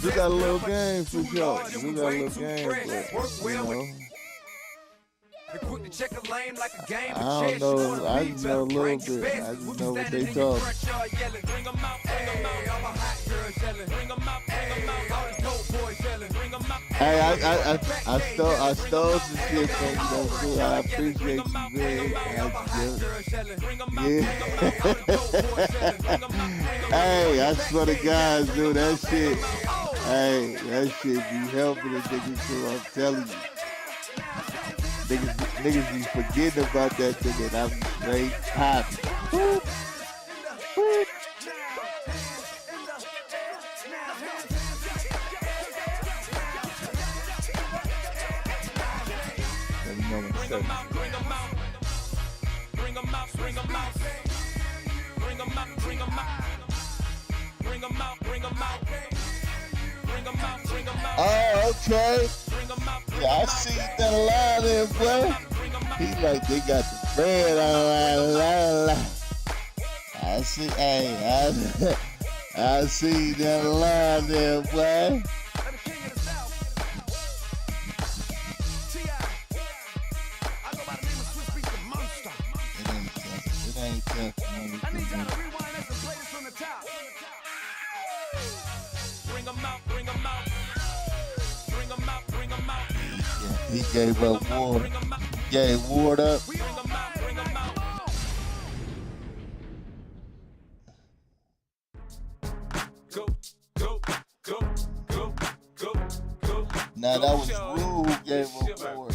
You got a little game for sure. You got a little game, but you know. I don't know. I just know a little bit. I just know what they talk. Hey, I stole some shit from you though, too. I appreciate you, man. Yeah. Hey, I swear to God, dude, that shit. Hey, that shit be helping the niggas too. I'm telling you. Niggas be forgetting about that thing and I'm straight popping. Let me know when it's set. Oh, okay. Yeah, I see you done a lot there, boy. He like they got the bread on. I see, hey, I see you done a lot there, boy. It ain't tough. He gave up Ward. Gave Ward up. Now that was Rue who gave up Ward.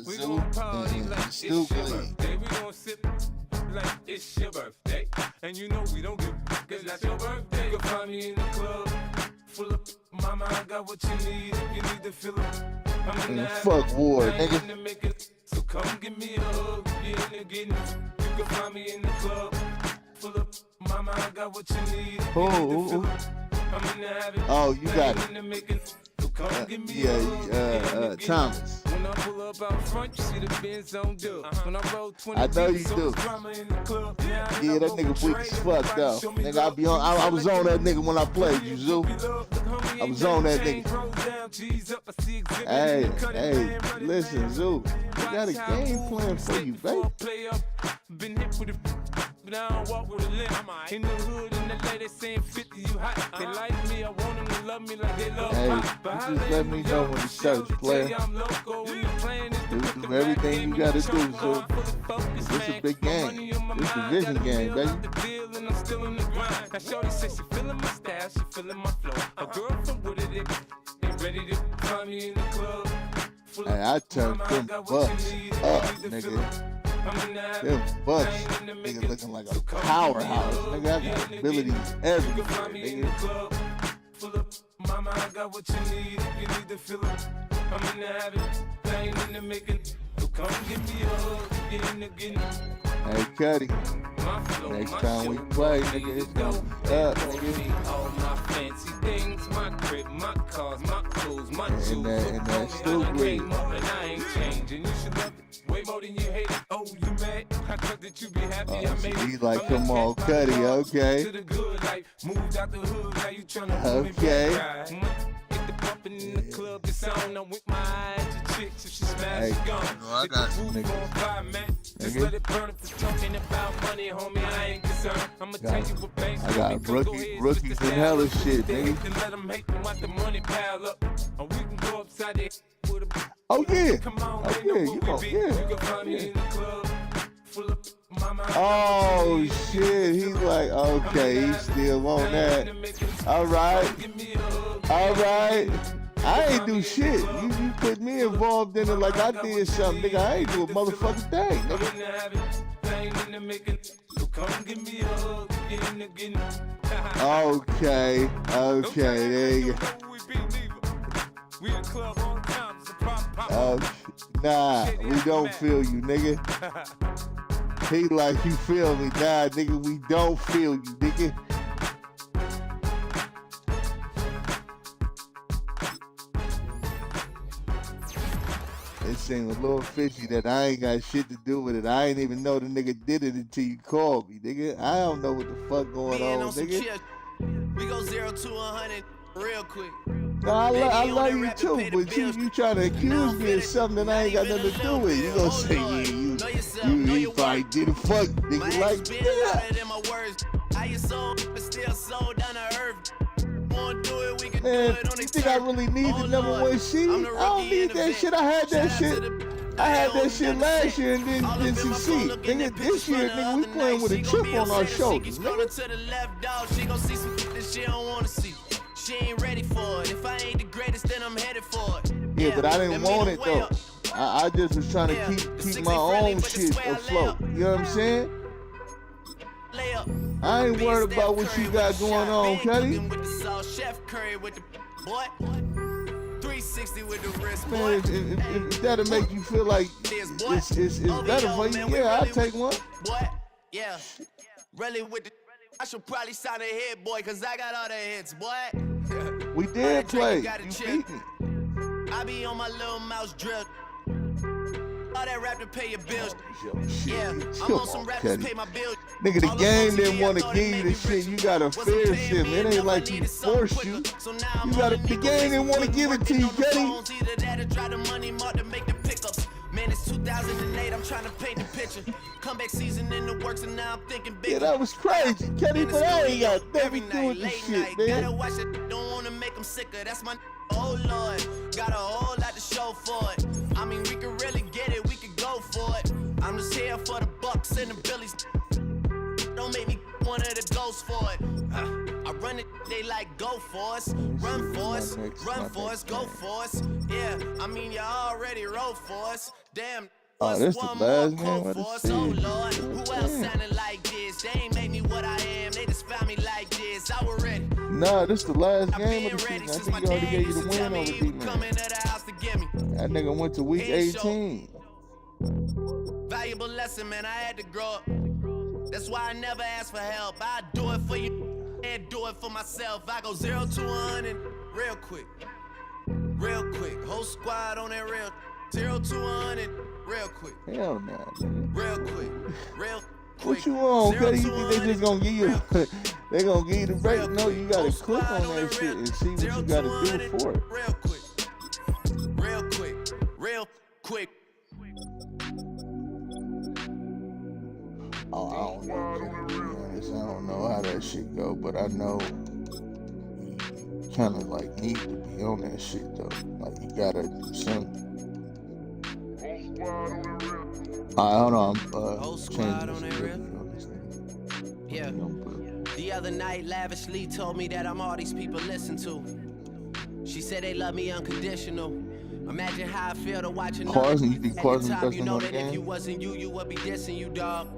Zoo and Stupid. We gon' sip like it's your birthday. And you know we don't give cause that's your birthday. You can find me in the club. Full of mama, I got what you need. If you need to fill up. Fuck Ward, nigga. So come give me a hug, you in the you can find me in the club. Full of mama, I got what you need. I'm in the habit. Oh, you got it. So come give me Thomas. When I pull up out front, you see the Benz on dub. When I roll 20, I know you do. Yeah, that nigga weak as fuck though. Nigga, I was on that nigga when I played you, Zoo. I was on that nigga. Hey, listen, Zoo. We got a game plan for you, baby. Been hit with it, but I don't walk with a limp. In the hood, in the lady saying 50, you hot. They like me, I want them to love me like they love pop. Hey, you just let me know when the shirt's player. Do everything you gotta do, Zoo. This a big game. This a vision game, baby. Now shorty says she feeling my style, she feeling my flow. A girl from Wooded, they ready to find me in the club. Hey, I turned them bucks up, nigga. Them bucks, nigga, looking like a powerhouse. Nigga, I got abilities everywhere, nigga. Mama, I got what you need. You need to feel it. I'm in the habit, I ain't in the making. So come give me a hug, get in the getting. Hey, Cuddy. Next time we play, nigga, it's gonna be up, nigga. All my fancy things, my crib, my cars, my clothes, my shoes. And that stupid. I ain't changing. You should love it way more than you hate it. Oh, you mad? I thought that you be happy. I made it. He's like, come on, Cuddy, okay. To the good life, moved out the hood. Now you tryna move okay. Get the bumping in the club. It's on. I'm with my eyes to chicks. If she smash, she gone. I got some niggas. Just let it burn if it's talking about money, homie. I ain't concerned. I'ma tell you what banks. I got rookies and hella shit, nigga. Let them hate them, watch the money pile up. Or we can go upside there with a. Oh yeah. Come on, oh yeah. You know, yeah. You can find me in the club. Full of mama. Oh shit. He's like, okay, he's still on that. All right. I ain't do shit. You put me involved in it like I did something, nigga. I ain't do a motherfucking thing, nigga. Okay, there you go. Nah, we don't feel you, nigga. He like, you feel me? Nah, nigga, we don't feel you, nigga. It seemed a little fishy that I ain't got shit to do with it. I ain't even know the nigga did it until you called me, nigga. I don't know what the fuck going on, nigga. We go 0 to 100 real quick. No, I love you too, but you trying to accuse me of something that I ain't got nothing to do with. You gonna say, yeah, you probably did a fuck, nigga, like, yeah. Man, you think I really need the #1 seed? I don't need that shit. I had that shit. I had that shit last year and didn't succeed. Nigga, this year, nigga, we playing with a chip on our shoulders, nigga. She ain't ready for it. If I ain't the greatest, then I'm headed for it. Yeah, but I didn't want it though. I just was trying to keep my own shit afloat. You know what I'm saying? I ain't worried about what you got going on, Cuddy. Man, if that'll make you feel like it's better for you, yeah, I'll take one. Yeah, really with the. I should probably sign a hit, boy, cause I got all the hits, boy. We did play. You beat me. I be on my little mouse drill. All that rap to pay your bills. Yeah, I'm on some rap to pay my bills. Nigga, the game didn't want to give you the shit. You gotta fear shit, man. It ain't like he forced you. You gotta, the game didn't want to give it to you, Cuddy. Man, it's 2008, I'm trying to paint the picture. Comeback season in the works, and now I'm thinking big. Yeah, that was crazy, Cuddy, but I ain't got nothing to do with this shit, man. Gotta watch it, don't wanna make them sicker. That's my oh Lord. Got a whole lot to show for it. I mean, we could really get it, we could go for it. I'm just here for the Bucks and the Billies. Don't make me one of the ghosts for it. I run it, they like go for us, run for us, run for us, go for us. Yeah, I mean you already wrote for us. Damn, this the last game of the oh season. Lord, who else sounded like this? They ain't made me what I am, they just found me like this. I was ready. Nah, this the last game of the season. I think you already gave you the win over D-Man. That nigga went to week 18. Valuable lesson, man, I had to grow up. That's why I never ask for help. I do it for you and do it for myself. I go 0 to 100 real quick. Real quick. Whole squad on that real 0 to 100 real quick. Hell no. Real quick. Real quick. What you on, Cuddy? You think they just gonna give you they gonna give you the break? No, you gotta click on that shit and see what you gotta do for it. Real quick. Real quick. Real quick. Oh, I don't know, to be honest. I don't know how that shit go, but I know you kind of like need to be on that shit though. Like you gotta do something. Alright, hold on. Whole squad on that real. Yeah. The other night, lavishly told me that I'm all these people listen to. She said they love me unconditional. Imagine how I feel to watch another. Carson, you think Carson at the time, you know the that game? if you wasn't you, you would be dissing you, dog.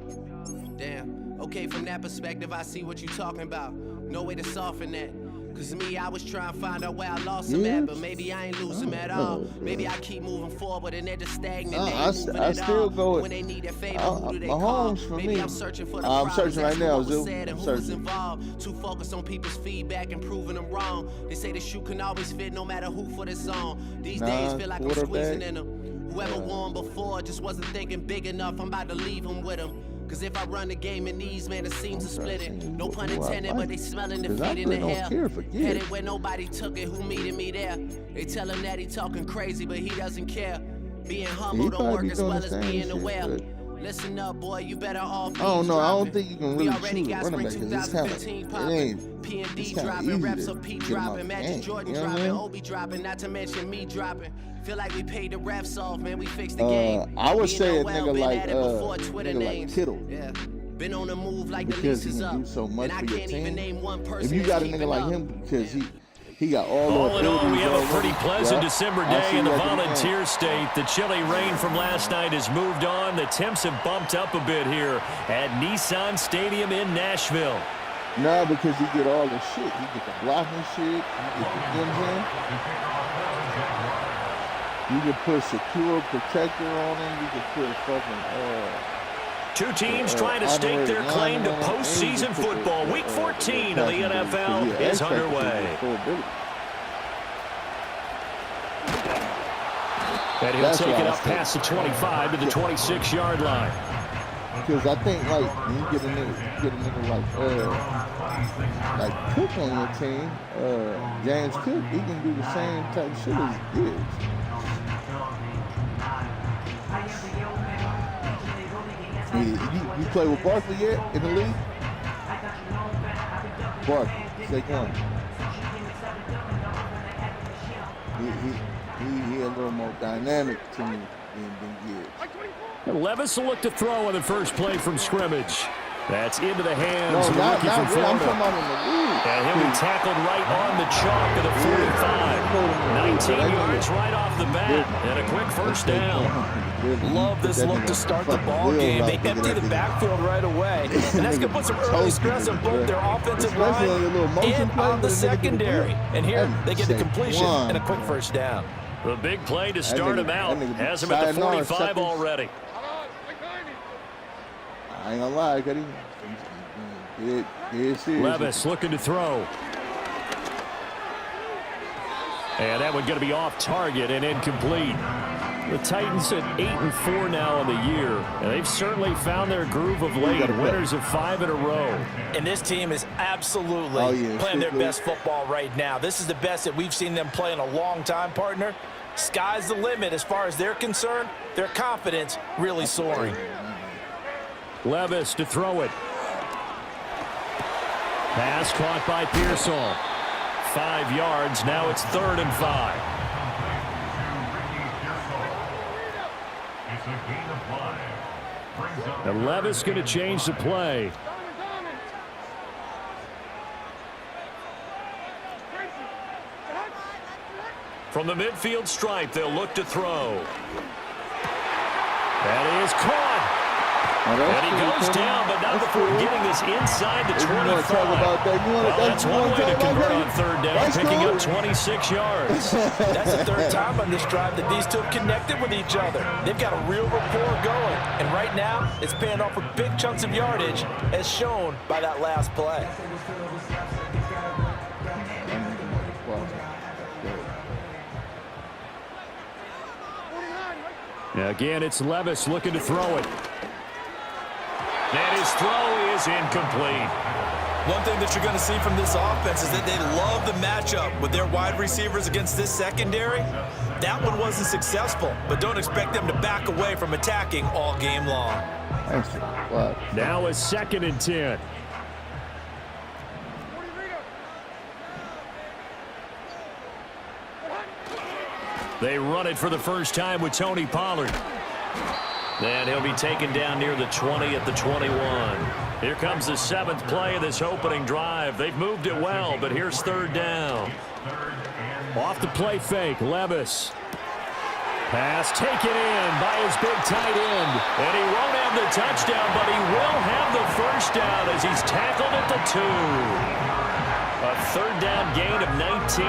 Damn. Okay, from that perspective, I see what you talking about. No way to soften that. Cause me, I was trying to find out where I lost him at, but maybe I ain't lose him at all. Maybe I keep moving forward and they're just stagnant. I still go with when they need their favor, who do they call? Mahomes for Maybe me. I'm searching for the I'm searching right now, Zoo. I'm I'm searching. searching. Involved. Too focused on people's feedback and proving them wrong. They say the shoe can always fit no matter who for the song. These days feel like I'm squeezing in them. Whoever won before just wasn't thinking big enough. I'm about to leave them with them. Cause if I run the game in these, man, the seams are splitting. No pun intended, but they smelling defeat in the hell. Headed where nobody took it, who meeted me there. They tell him that he talking crazy, but he doesn't care. Being humble don't work as well as being aware. Listen up, boy, you better off. I don't know. I don't think you can really choose a running back because it's P&D dropping, reps of P dropping, Magic Jordan dropping, Obi dropping, not to mention me dropping. Feel like we paid the refs off, man. We fixed the game. I would say a nigga like Kittle. Yeah. Been on the move like because the lease is up. He can do so much and for I your can't team. even name one person. If you got a nigga like him, because he got all in all, we have a pretty pleasant December day in the Volunteer State. The chilly rain from last night has moved on. The temps have bumped up a bit here at Nissan Stadium in Nashville. No, because he get all the shit. He get the blocking shit. He get the, you know what I'm saying? You can put secure protector on him. You can put fucking two teams trying to stake their claim to postseason football. Week 14 of the NFL is underway. And he'll take it up past the 25 to the 26-yard line. Because I think like when you get a nigga like Cook on your team, James Cook, he can do the same type of shit as Gibbs. You play with Barkley yet in the league? Barkley, Saquon. He a little more dynamic to me than Gibbs. Levis will look to throw on the first play from scrimmage. That's into the hands of the not rookie from really. Florida. I'm talking about in the league. And he'll be tackled right on the chalk of the 45. 19 yards right off the bat. And a quick first down. Love this look to start the ball game. They empty the backfield right away. And that's going to put some early stress on both their offensive line and on the secondary. And here they get the completion and a quick first down. The big play to start him out. Has him at the 45 already. I ain't gonna lie, Cuddy. Levis looking to throw. And that one going to be off target and incomplete. The Titans at 8-4 now on the year, and they've certainly found their groove of late. Winners of 5 in a row. And this team is absolutely playing their best football right now. This is the best that we've seen them play in a long time, partner. Sky's the limit as far as they're concerned. Their confidence really soaring. Levis to throw it. Pass caught by Pearsall. 5 yards. Now it's 3rd and 5. And Levis going to change the play. From the midfield stripe, they'll look to throw. That is caught. And he goes down, but not before getting this inside the 25. That's one way to convert on 3rd down, picking up 26 yards. That's the 3rd time on this drive that these two have connected with each other. They've got a real rapport going. And right now, it's paying off with big chunks of yardage, as shown by that last play. Now again, it's Levis looking to throw it. And his throw is incomplete. One thing that you're going to see from this offense is that they love the matchup with their wide receivers against this secondary. That one wasn't successful, but don't expect them to back away from attacking all game long. Now a 2nd and 10. They run it for the first time with Tony Pollard. And he'll be taken down near the 20 at the 21. Here comes the 7th play of this opening drive. They've moved it well, but here's 3rd down. Off the play fake, Levis. Pass taken in by his big tight end. And he won't have the touchdown, but he will have the first down as he's tackled at the 2. A 3rd down gain of 19.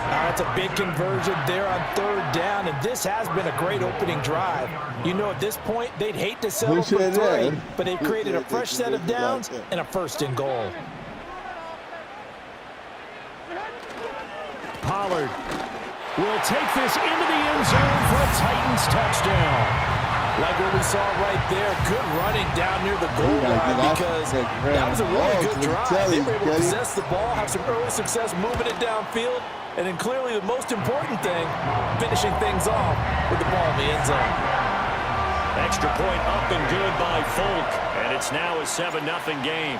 That's a big conversion there on 3rd down, and this has been a great opening drive. You know, at this point, they'd hate to settle for 3, but they've created a fresh set of downs and a 1st and goal. Pollard will take this into the end zone for a Titans touchdown. Like what we saw right there, good running down near the goal line because that was a really good drive. They were able to possess the ball, have some early success moving it downfield, and then clearly the most important thing, finishing things off with the ball in the end zone. Extra point up and good by Folk, and it's now a 7-0 game.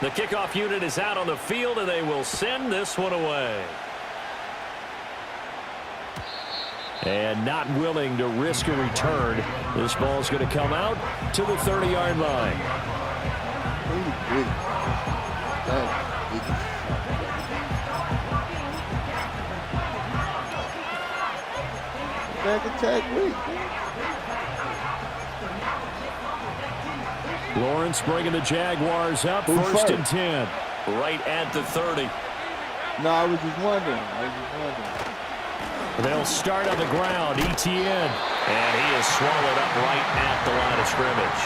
The kickoff unit is out on the field, and they will send this one away. And not willing to risk a return. This ball's going to come out to the 30-yard line. Back attack week. Lawrence bringing the Jaguars up. 1st and 10. Right at the 30. No, I was just wondering. They'll start on the ground. Etienne. And he is swallowed up right at the line of scrimmage.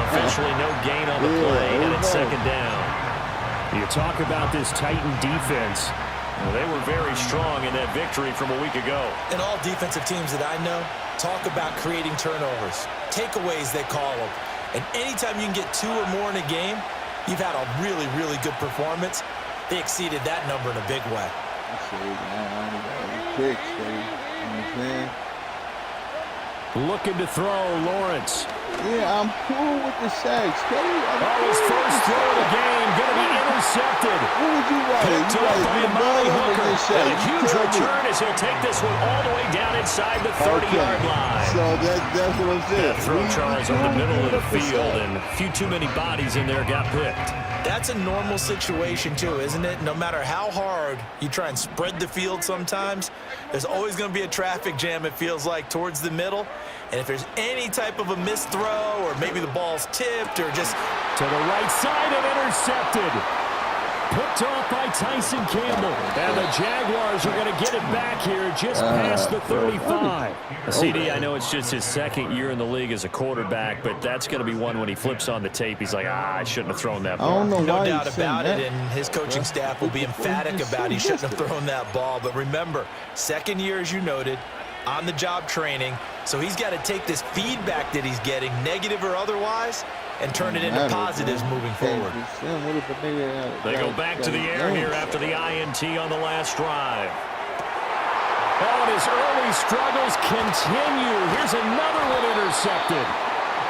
Officially no gain on the play, and it's 2nd down. You talk about this Titan defense. Well, they were very strong in that victory from a week ago. And all defensive teams that I know, Talk about creating turnovers. Takeaways, they call them. And anytime you can get 2 or more in a game, you've had a really, really good performance. They exceeded that number in a big way. Looking to throw, Lawrence. Yeah, I'm cool with the sacks. His first throw of the game going to be intercepted. What would you write? Picked You up write by the ball Amari over Hooker. the sack. And a huge return as he'll take this one all the way down inside the 30-yard line. So that's what I'm saying. That throw, Charles, on the middle of the field, and a few too many bodies in there got picked. That's a normal situation, too, isn't it? No matter how hard you try and spread the field sometimes, there's always going to be a traffic jam, it feels like, towards the middle. And if there's any type of a missed throw or maybe the ball's tipped or just to the right side and intercepted. Picked off by Tyson Campbell. And the Jaguars are going to get it back here just past the 35. CD, I know it's just his second year in the league as a quarterback, but that's going to be one when he flips on the tape. He's like, I shouldn't have thrown that ball. No doubt about it, and his coaching staff will be emphatic about he shouldn't have thrown that ball. But remember, second year, as you noted, on-the-job training, so he's got to take this feedback that he's getting, negative or otherwise, and turn it into positives moving forward. They go back to the air here after the INT on the last drive. Oh, and his early struggles continue. Here's another one intercepted.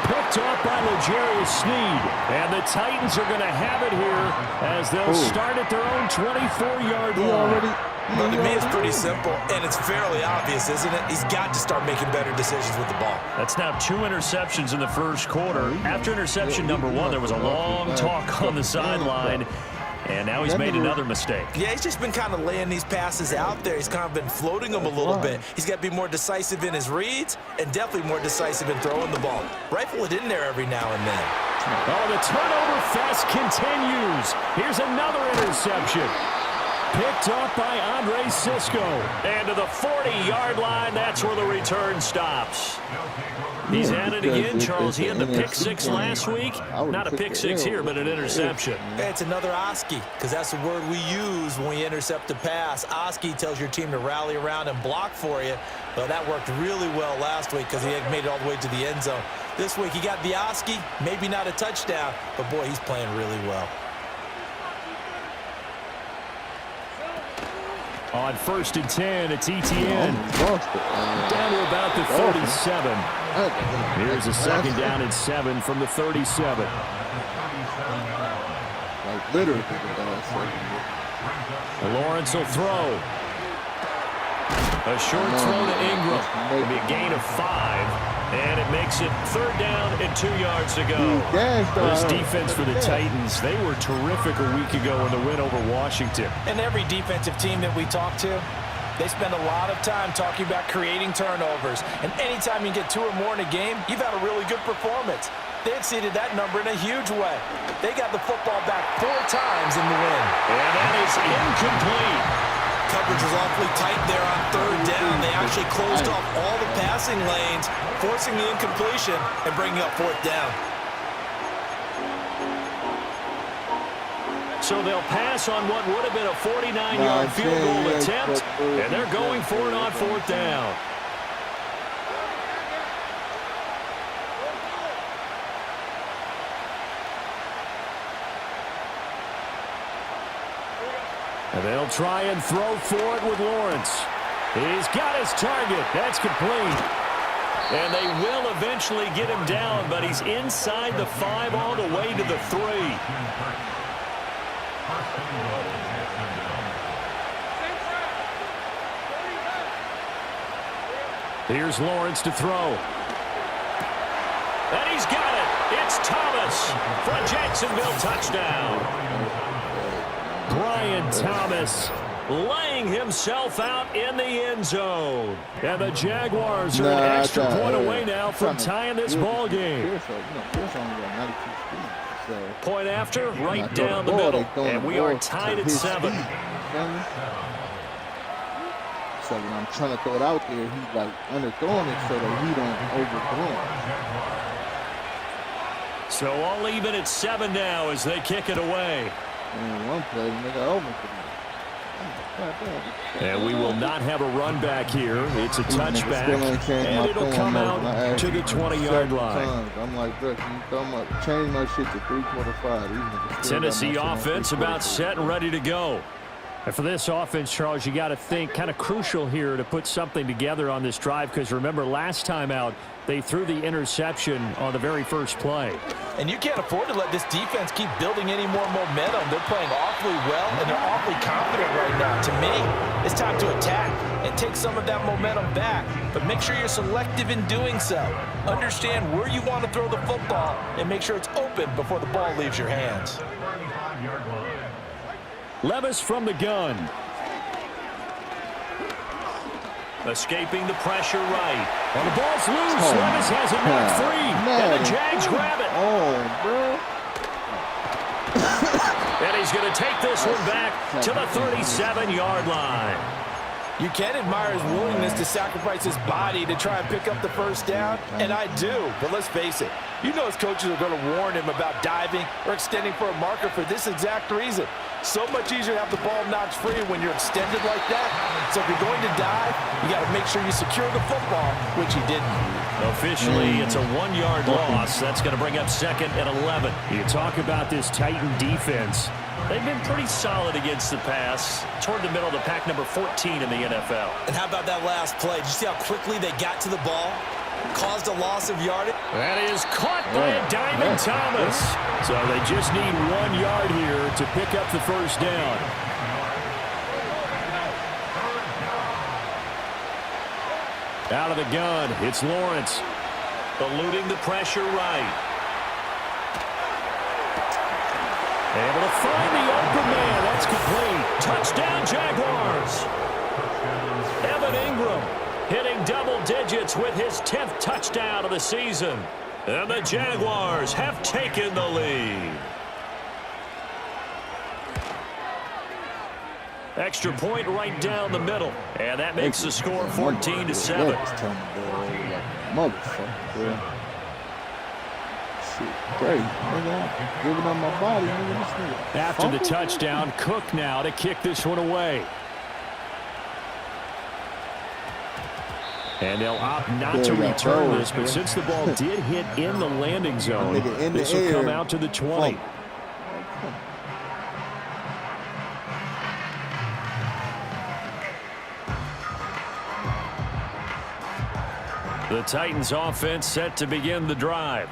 Picked off by L'Jarius Sneed. And the Titans are going to have it here as they'll start at their own 24-yard line. Well, to me, it's pretty simple, and it's fairly obvious, isn't it? He's got to start making better decisions with the ball. That's now 2 interceptions in the first quarter. After interception number 1, there was a long talk on the sideline, and now he's made another mistake. Yeah, he's just been kind of laying these passes out there. He's kind of been floating them a little bit. He's got to be more decisive in his reads and definitely more decisive in throwing the ball. Rifle it in there every now and then. Oh, the turnover fest continues. Here's another interception. Picked up by Andre Sisco. And to the 40-yard line, that's where the return stops. He's at it again, Charles. He had the pick 6 last week. Not a pick 6 here, but an interception. It's another Oski, because that's the word we use when we intercept a pass. Oski tells your team to rally around and block for you. Well, that worked really well last week because he had made it all the way to the end zone. This week, he got the Oski, maybe not a touchdown, but, boy, he's playing really well. On 1st and 10, it's Etienne. Down to about the 37. Here's a 2nd down and 7 from the 37. Like literally. Lawrence will throw. A short throw to Ingram. It'll be a gain of 5. And it makes it 3rd down and 2 yards to go. This defense for the Titans, they were terrific a week ago in the win over Washington. And every defensive team that we talk to, they spend a lot of time talking about creating turnovers. And anytime you get 2 or more in a game, you've had a really good performance. They exceeded that number in a huge way. They got the football back 4 times in the win. And that is incomplete. Coverage was awfully tight there on 3rd down. They actually closed off all the passing lanes, forcing the incompletion and bringing up 4th down. So they'll pass on what would have been a 49-yard field goal attempt, and they're going for it on 4th down. And they'll try and throw for it with Lawrence. He's got his target. That's complete. And they will eventually get him down, but he's inside the 5 all the way to the 3. Here's Lawrence to throw. And he's got it. It's Thomas for a Jacksonville touchdown. Brian Thomas laying himself out in the end zone. And the Jaguars are an extra point away now from tying this ball game. Point after, right down the middle. And we are tied at 7. So when I'm trying to throw it out there, he's like underthrowing it so that he don't overthrow it. So all even at 7 now as they kick it away. And one play, nigga, over for me. And we will not have a run back here. It's a touchback, and it'll come out to the 20-yard line. I'm like, bro, can you throw my, change my shit to 3.5? Tennessee offense about set and ready to go. And for this offense, Charles, you got to think kind of crucial here to put something together on this drive, because remember last time out they threw the interception on the very first play. And you can't afford to let this defense keep building any more momentum. They're playing awfully well, and they're awfully confident right now. To me, it's time to attack and take some of that momentum back. But make sure you're selective in doing so. Understand where you want to throw the football and make sure it's open before the ball leaves your hands. Levis from the gun. Escaping the pressure right. And the ball's loose. Levis has it knocked free. And the Jags grab it. Oh, bro. And he's going to take this one back to the 37-yard line. You can admire his willingness to sacrifice his body to try and pick up the first down, and I do. But let's face it, you know his coaches are going to warn him about diving or extending for a marker for this exact reason. So much easier to have the ball knocked free when you're extended like that. So if you're going to dive, you got to make sure you secure the football, which he didn't. Officially, it's a 1-yard loss. That's going to bring up 2nd and 11. You talk about this Titan defense. They've been pretty solid against the pass, toward the middle of the pack, number 14 in the NFL. And how about that last play? Did you see how quickly they got to the ball? Caused a loss of yardage. That is caught by a diving Thomas. So they just need 1 yard here to pick up the first down. Out of the gun, it's Lawrence. Eluding the pressure right. Able to find the open man. That's complete. Touchdown, Jaguars. Evan Ingram hitting double digits with his 10th touchdown of the season. And the Jaguars have taken the lead. Extra point right down the middle. And that makes the score 14-7. Motherfucker. Great. Giving up my body. After the touchdown, Cook now to kick this one away. And they'll opt not to return this, but since the ball did hit in the landing zone, this will come out to the 20. The Titans offense set to begin the drive.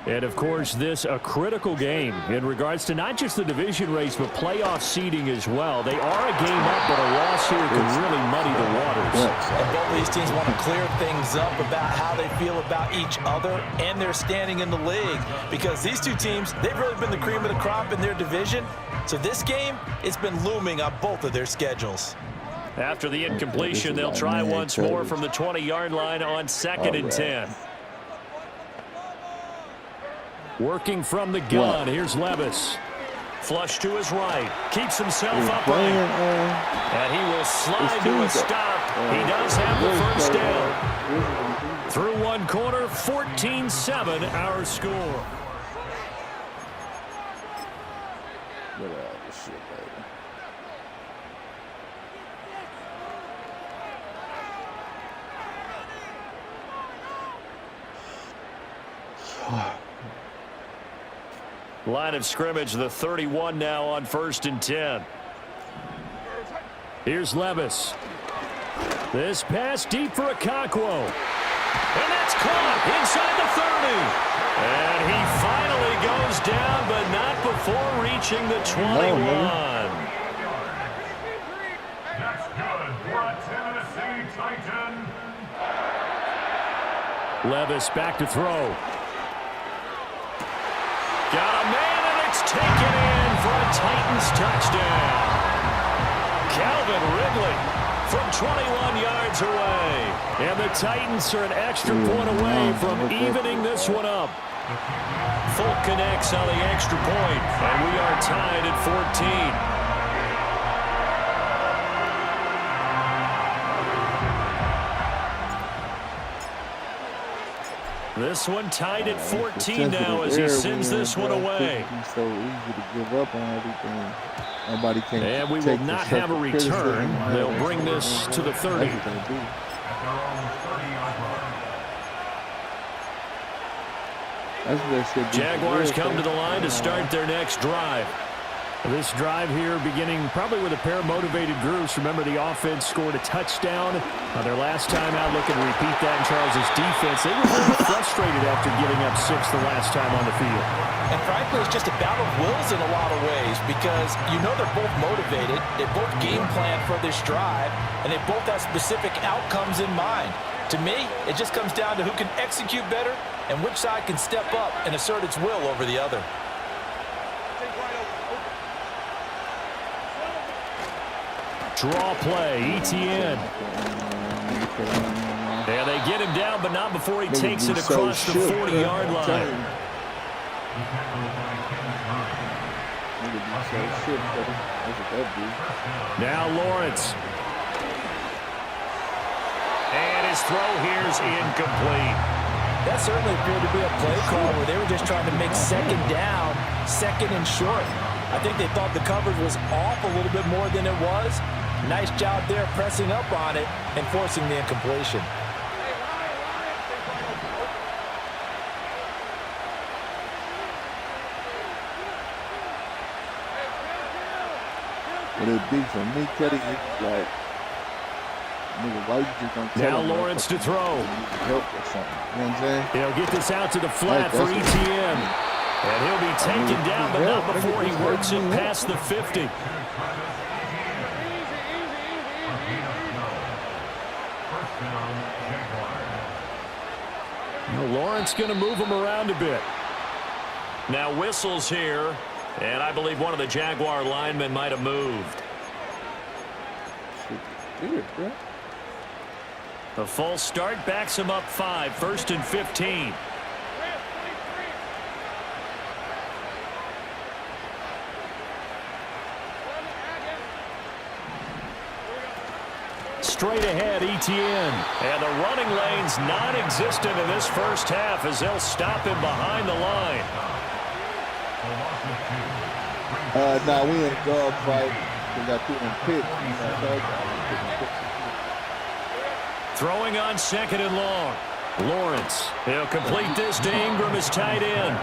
And, of course, this a critical game in regards to not just the division race, but playoff seeding as well. They are a game up, but a loss here could really muddy the waters. And both of these teams want to clear things up about how they feel about each other and their standing in the league. Because these two teams, they've really been the cream of the crop in their division. So this game, it's been looming on both of their schedules. After the incompletion, they'll try once more from the 20-yard line on 2nd and 10. Working from the gun, here's Levis. Flush to his right, keeps himself upright. And he will slide to a stop. He does have the first down. Through one quarter, 14-7 our score. Get out of this shit, baby. Line of scrimmage, the 31 now on 1st and 10. Here's Levis. This pass deep for Okonkwo. And that's caught inside the 30. And he finally goes down, but not before reaching the 21. That's good for a Tennessee Titan. Levis back to throw. Got a man, and it's taken in for a Titans touchdown. Calvin Ridley from 21 yards away. And the Titans are an extra point away from evening this one up. Folk connects on the extra point, and we are tied at 14. This one tied at 14 now as he sends this one away. It's so easy to give up on everything. Nobody can. And we will not have a return. They'll bring this to the 30. Jaguars come to the line to start their next drive. This drive here beginning probably with a pair of motivated groups. Remember, the offense scored a touchdown their last time out. Looking to repeat that in Charles' defense. They were very frustrated after giving up 6 the last time on the field. And frankly, it's just a battle of wills in a lot of ways because you know they're both motivated. They both game plan for this drive, and they both have specific outcomes in mind. To me, it just comes down to who can execute better and which side can step up and assert its will over the other. Draw play, ETN. Yeah, they get him down, but not before he takes it across the 40-yard line. Now Lawrence. And his throw here is incomplete. That certainly appeared to be a play call where they were just trying to make second down, second and short. I think they thought the coverage was off a little bit more than it was. Nice job there pressing up on it and forcing the incompletion. What it be for me, Teddy, it's like, nigga, why you just don't tell now Lawrence to throw. Help or something. You know what I'm saying? He'll get this out to the flat for ETN. And he'll be taken down, but not before he works it past the 50. Lawrence going to move him around a bit. Now whistles here, and I believe one of the Jaguar linemen might have moved. The false start backs him up 5, 1st and 15. Straight ahead, ETN. And the running lane's non-existent in this first half as they'll stop him behind the line. Nah, we in a dog fight. We got two in pit. Throwing on 2nd and long. Lawrence. He'll complete this to Ingram as tight end.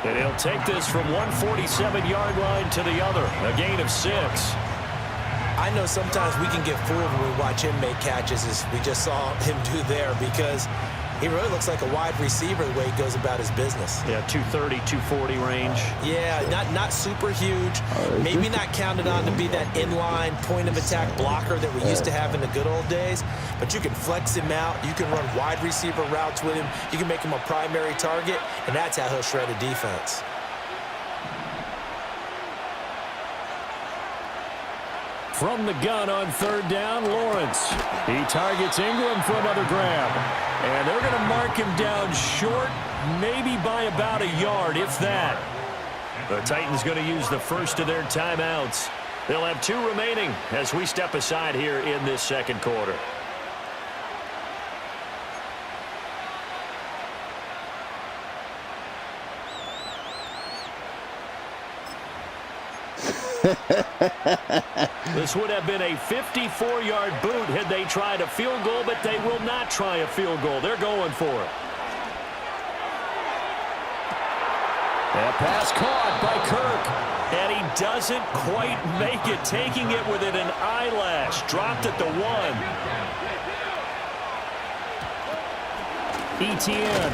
And he'll take this from 147-yard line to the other. A gain of 6. I know sometimes we can get fooled when we watch him make catches, as we just saw him do there, because he really looks like a wide receiver the way he goes about his business. Yeah, 230, 240 range. Yeah, not super huge. Maybe not counted on to be that inline point-of-attack blocker that we used to have in the good old days, but you can flex him out. You can run wide receiver routes with him. You can make him a primary target, and that's how he'll shred a defense. From the gun on 3rd down, Lawrence. He targets Ingram for another grab. And they're going to mark him down short, maybe by about a yard, if that. The Titans going to use the first of their timeouts. They'll have 2 remaining as we step aside here in this second quarter. This would have been a 54-yard boot had they tried a field goal, but they will not try a field goal. They're going for it. That pass caught by Kirk, and he doesn't quite make it, taking it within an eyelash. Dropped at the 1. ETN.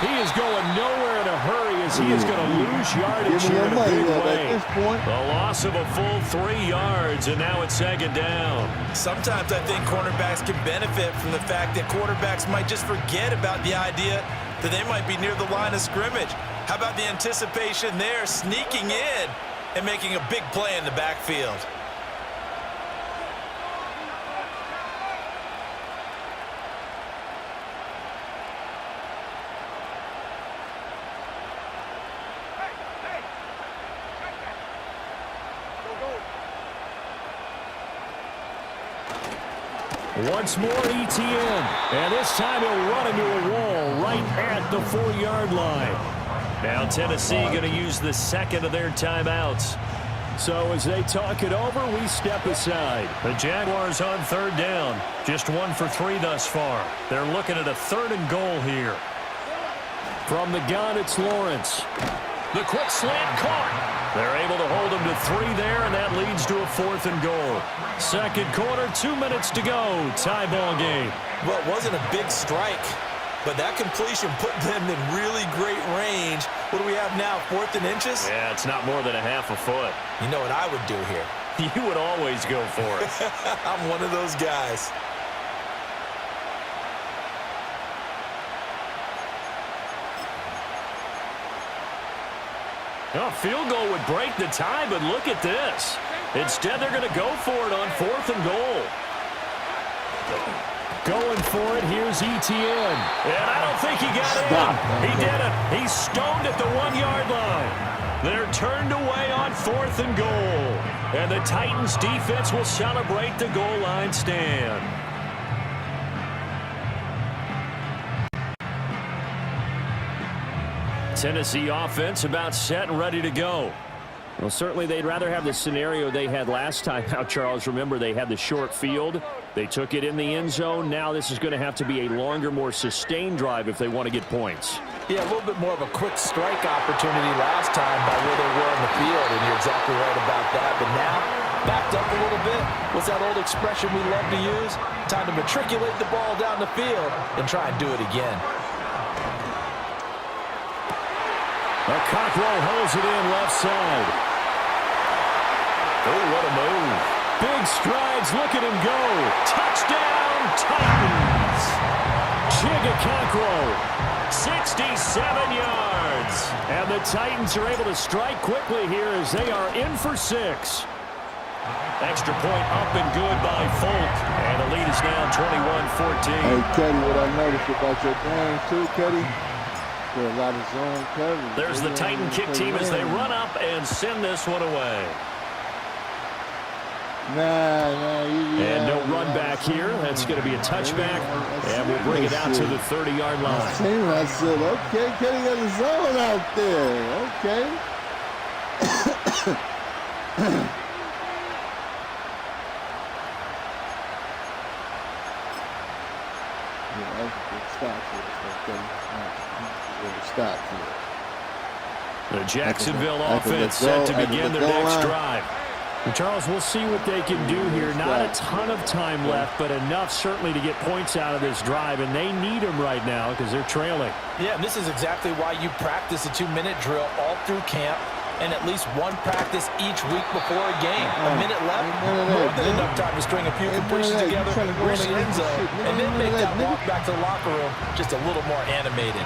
He is going nowhere in a hurry as he is going to lose yardage here in a big way. A loss of a full 3 yards, and now it's 2nd down. Sometimes I think cornerbacks can benefit from the fact that quarterbacks might just forget about the idea that they might be near the line of scrimmage. How about the anticipation there, sneaking in and making a big play in the backfield? Once more, ETN. And this time he'll run into a wall right at the 4-yard line. Now Tennessee going to use the second of their timeouts. So as they talk it over, we step aside. The Jaguars on third down. Just 1 for 3 thus far. They're looking at a 3rd and goal here. From the gun, it's Lawrence. The quick slant caught. They're able to hold him to 3 there, and that leads to a 4th and goal. Second quarter, 2 minutes to go. Tie ball game. Well, it wasn't a big strike, but that completion put them in really great range. What do we have now, 4th and inches? Yeah, it's not more than a half a foot. You know what I would do here? You would always go for it. I'm one of those guys. A field goal would break the tie, but look at this. Instead, they're going to go for it on 4th and goal. Going for it, here's ETN. And I don't think he got in. He did it. He's stoned at the 1-yard line. They're turned away on 4th and goal. And the Titans defense will celebrate the goal line stand. Tennessee offense about set and ready to go. Well, certainly they'd rather have the scenario they had last time out, Charles. Remember, they had the short field. They took it in the end zone. Now this is going to have to be a longer, more sustained drive if they want to get points. Yeah, a little bit more of a quick strike opportunity last time by where they were on the field, and you're exactly right about that. But now, backed up a little bit. What's that old expression we love to use? Time to matriculate the ball down the field and try and do it again. Cockrell holds it in left side. Oh, what a move. Big strides. Look at him go. Touchdown, Titans. Jigga Cockrell, 67 yards. And the Titans are able to strike quickly here as they are in for 6. Extra point up and good by Folk. And the lead is now 21-14. Hey, Teddy, what I noticed about your game, too, Teddy? A lot of zone coverage. There's the Titan kick team as they run up and send this one away. And no run back here. That's going to be a touchback. And we'll bring it out to the 30-yard line. I said, okay, Kenny got the zone out there. Okay. The Jacksonville offense set to begin their next drive. And Charles, we'll see what they can do here. Not a ton of time left, but enough certainly to get points out of this drive, and they need them right now because they're trailing. Yeah, and this is exactly why you practice a 2-minute drill all through camp and at least one practice each week before a game. A minute left, more than enough time to string a few completions together, reach the end zone, and then make that walk back to the locker room just a little more animated.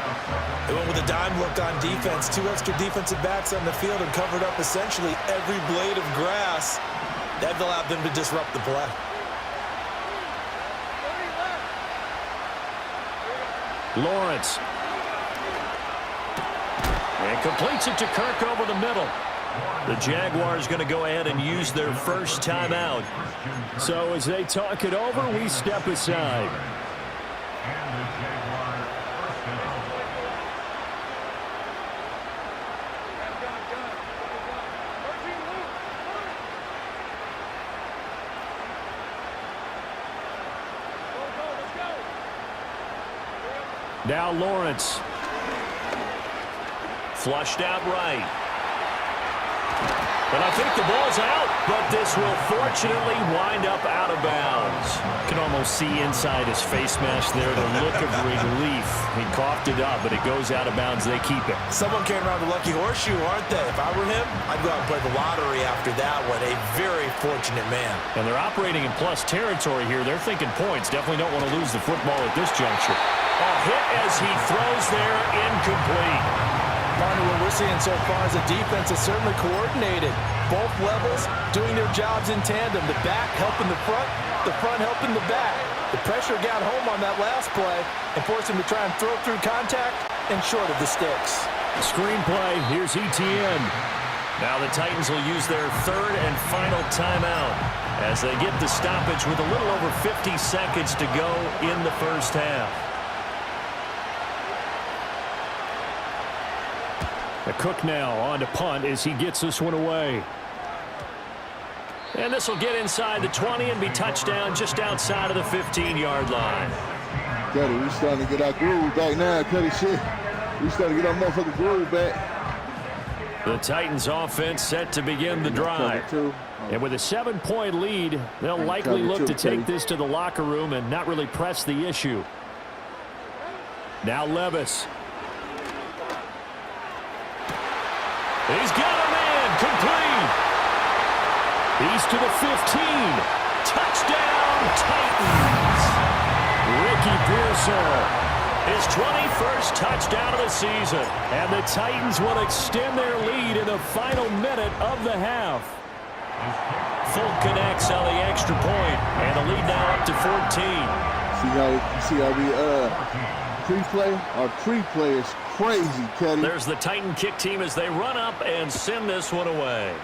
They went with a dime look on defense. 2 extra defensive backs on the field and covered up essentially every blade of grass. That allowed them to disrupt the play. Lawrence. And completes it to Kirk over the middle. The Jaguars going to go ahead and use their first timeout. So as they talk it over, we step aside. Now Lawrence. Flushed out right. And I think the ball's out, but this will fortunately wind up out of bounds. You can almost see inside his face mask there the look of relief. He coughed it up, but it goes out of bounds. They keep it. Someone came around the lucky horseshoe, aren't they? If I were him, I'd go out and play the lottery after that one. A very fortunate man. And they're operating in plus territory here. They're thinking points. Definitely don't want to lose the football at this juncture. A hit as he throws there, incomplete. Partner, what we're seeing so far is a defense is certainly coordinated. Both levels doing their jobs in tandem. The back helping the front helping the back. The pressure got home on that last play and forced him to try and throw through contact and short of the sticks. Screenplay, here's ETN. Now the Titans will use their third and final timeout as they get the stoppage with a little over 50 seconds to go in the first half. The Cook now on to punt as he gets this one away. And this will get inside the 20 and be touchdown just outside of the 15-yard line. Cuddy, we starting to get our groove back now, Cuddy. Shit. We starting to get our motherfucking groove back. The Titans offense set to begin the drive. And with a 7-point lead, they'll likely look to take this to the locker room and not really press the issue. Now Levis. He's got a man complete. He's to the 15. Touchdown, Titans. Ricky Pearsall. His 21st touchdown of the season. And the Titans will extend their lead in the final minute of the half. Folk connects on the extra point, and the lead now up to 14. See how we pre-play? Our pre-play is crazy, Cuddy. There's the Titan kick team as they run up and send this one away.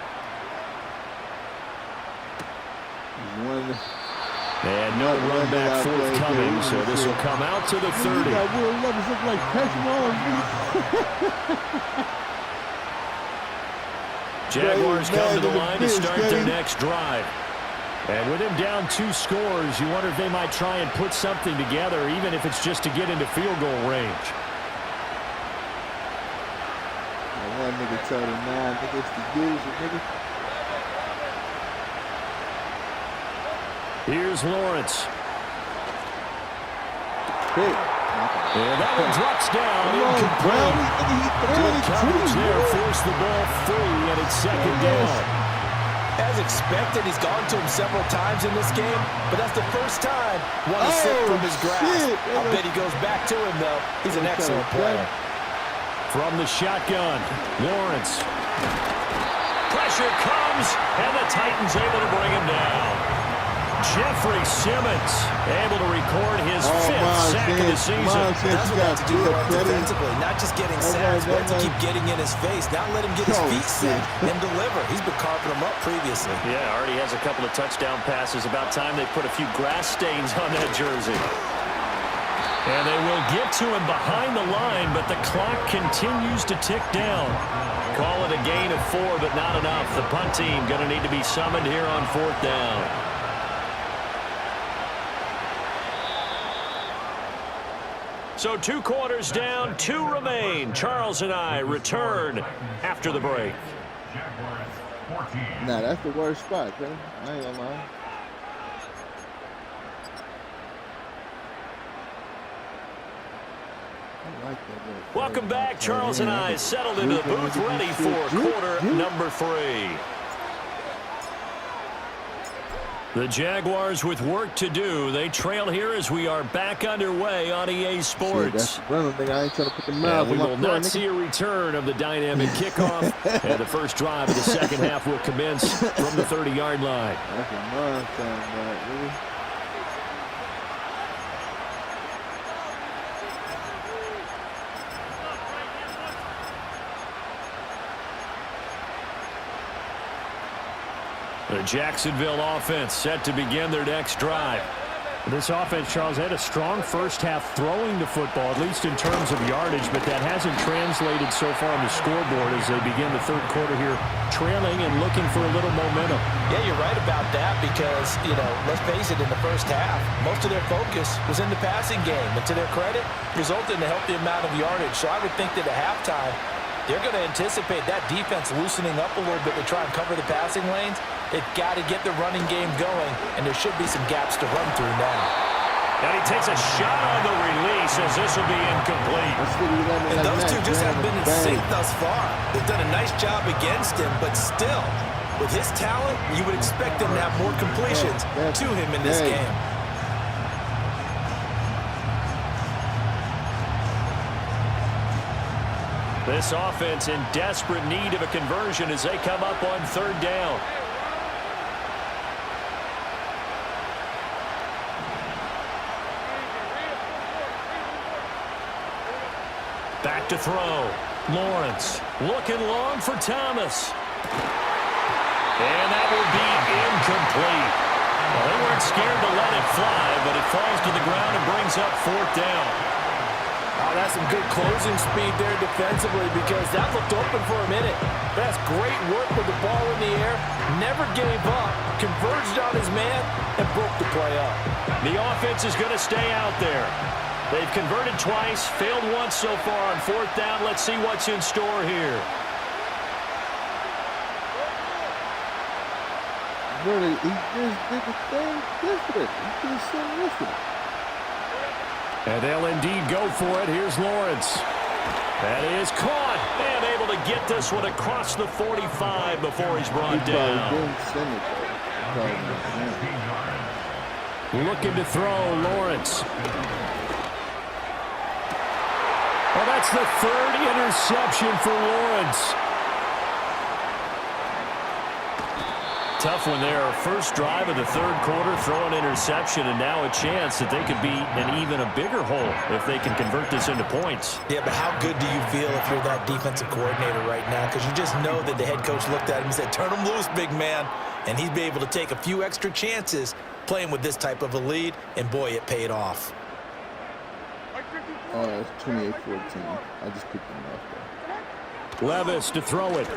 And no run back forthcoming, so this will come out to the 30. Jaguars come to the line to start their next drive. And with him down 2 scores, you wonder if they might try and put something together, even if it's just to get into field goal range. One nigga told him, nah, nigga, it's the usual, nigga. Here's Lawrence. Hey. And that one drops down. Incomplete. Good coverage there. Forced the ball free, and it's second down. As expected, he's gone to him several times in this game, but that's the first time one has slipped from his grasp. I bet he goes back to him, though. He's an excellent player. From the shotgun, Lawrence. Pressure comes, and the Titans able to bring him down. Jeffrey Simmons able to record his 5th sack of the season. That's what they have to do defensively, not just getting sacks, but to keep getting in his face, not let him get his feet set and deliver. He's been carving them up previously. Yeah, already has a couple of touchdown passes. About time they put a few grass stains on that jersey. And they will get to him behind the line, but the clock continues to tick down. Call it a gain of 4, but not enough. The punt team going to need to be summoned here on 4th down. So 2 quarters down, 2 remain. Charles and I return after the break. Nah, that's the worst spot, man. I ain't gonna lie. I like that. Welcome back. Charles and I settled into the booth, ready for quarter number 3. The Jaguars with work to do. They trail here as we are back underway on EA Sports. And we will not see a return of the dynamic kickoff. And the first drive of the second half will commence from the 30-yard line. That's a monster, really. The Jacksonville offense set to begin their next drive. This offense, Charles, had a strong first half throwing the football, at least in terms of yardage, but that hasn't translated so far on the scoreboard as they begin the third quarter here, trailing and looking for a little momentum. Yeah, you're right about that because, let's face it, in the first half, most of their focus was in the passing game. And to their credit, resulted in a healthy amount of yardage. So I would think that at halftime, they're going to anticipate that defense loosening up a little bit to try and cover the passing lanes. They've got to get the running game going, and there should be some gaps to run through now. And he takes a shot on the release as this will be incomplete. And those two just haven't been in sync thus far. They've done a nice job against him, but still, with his talent, you would expect him to have more completions to him in this game. This offense in desperate need of a conversion as they come up on 3rd down. Back to throw. Lawrence looking long for Thomas. And that will be incomplete. Well, they weren't scared to let it fly, but it falls to the ground and brings up 4th down. Oh, that's some good closing speed there defensively because that looked open for a minute. That's great work with the ball in the air. Never gave up, converged on his man, and broke the play up. The offense is going to stay out there. They've converted twice, failed once so far on 4th down. Let's see what's in store here. Really, he just did the thing yesterday. He just said yesterday. And they'll indeed go for it. Here's Lawrence. That is caught. And able to get this one across the 45 before he's brought down. Looking to throw, Lawrence. Oh, that's the 3rd interception for Lawrence. Tough one there. First drive of the 3rd quarter, throw an interception, and now a chance that they could be in even a bigger hole if they can convert this into points. Yeah, but how good do you feel if you're that defensive coordinator right now? Because you just know that the head coach looked at him and said, turn him loose, big man. And he'd be able to take a few extra chances playing with this type of a lead, and boy, it paid off. It's 28-14. I just picked him off there. Levis to throw it.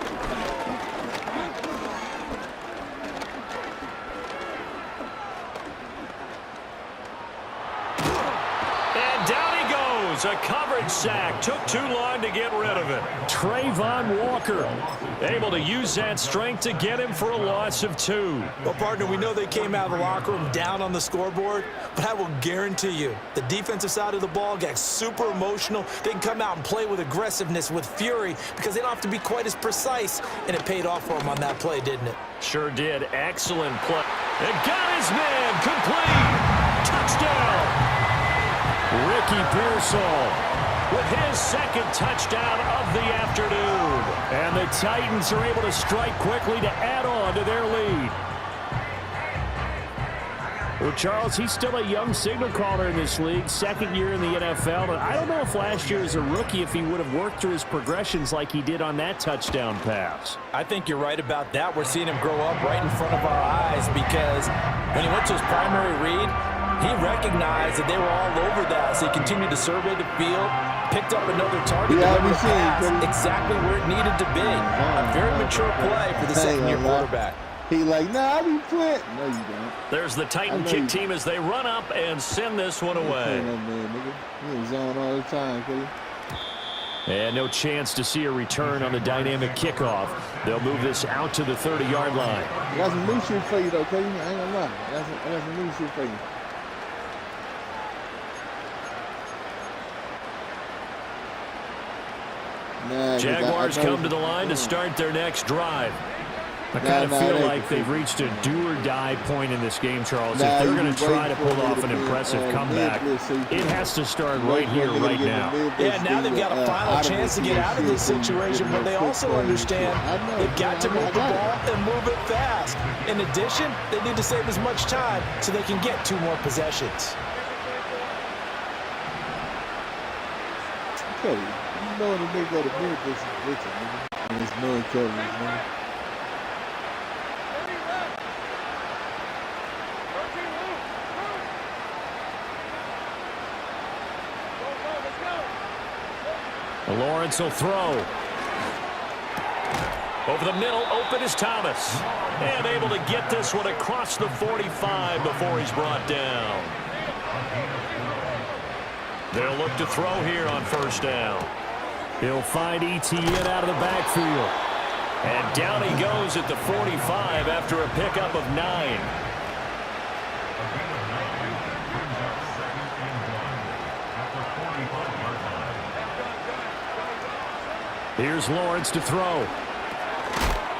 A coverage sack. Took too long to get rid of it. Trayvon Walker able to use that strength to get him for a loss of 2. Well, partner, we know they came out of the locker room down on the scoreboard, but I will guarantee you the defensive side of the ball got super emotional. They can come out and play with aggressiveness, with fury, because they don't have to be quite as precise, and it paid off for them on that play, didn't it? Sure did. Excellent play. And got his man. Complete. Touchdown. Ricky Pearsall with his 2nd touchdown of the afternoon. And the Titans are able to strike quickly to add on to their lead. Well, Charles, he's still a young signal caller in this league, 2nd year in the NFL. But I don't know if last year as a rookie, if he would have worked through his progressions like he did on that touchdown pass. I think you're right about that. We're seeing him grow up right in front of our eyes because when he went to his primary read, he recognized that they were all over that, so he continued to survey the field, picked up another target, delivered a pass exactly where it needed to be. A very mature play for the 2nd-year quarterback. He like, nah, I be playing. No, you don't. There's the Titan kick team as they run up and send this one away. He was on all the time, Cody. And no chance to see a return on the dynamic kickoff. They'll move this out to the 30-yard line. I got some new shit for you, though, Cody. I ain't gonna lie. I got some new shit for you. Jaguars come to the line to start their next drive. I kind of feel like they've reached a do-or-die point in this game, Charles. If they're going to try to pull off an impressive comeback, it has to start right here, right now. Yeah, now they've got a final chance to get out of this situation, but they also understand they've got to move the ball and move it fast. In addition, they need to save as much time so they can get 2 more possessions. Cody, you know when they go to bed, this is glitching, nigga. And it's no coverage, nigga. Lawrence will throw. Over the middle, open is Thomas. And able to get this one across the 45 before he's brought down. They'll look to throw here on 1st down. He'll find Etienne out of the backfield. And down he goes at the 45 after a pickup of 9. Here's Lawrence to throw.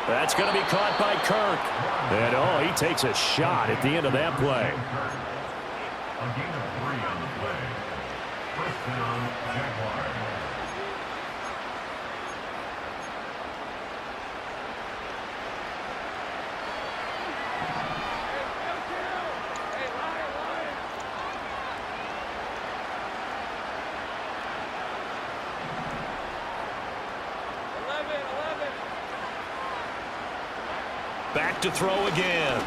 That's going to be caught by Kirk. And, oh, he takes a shot at the end of that play. Back to throw again.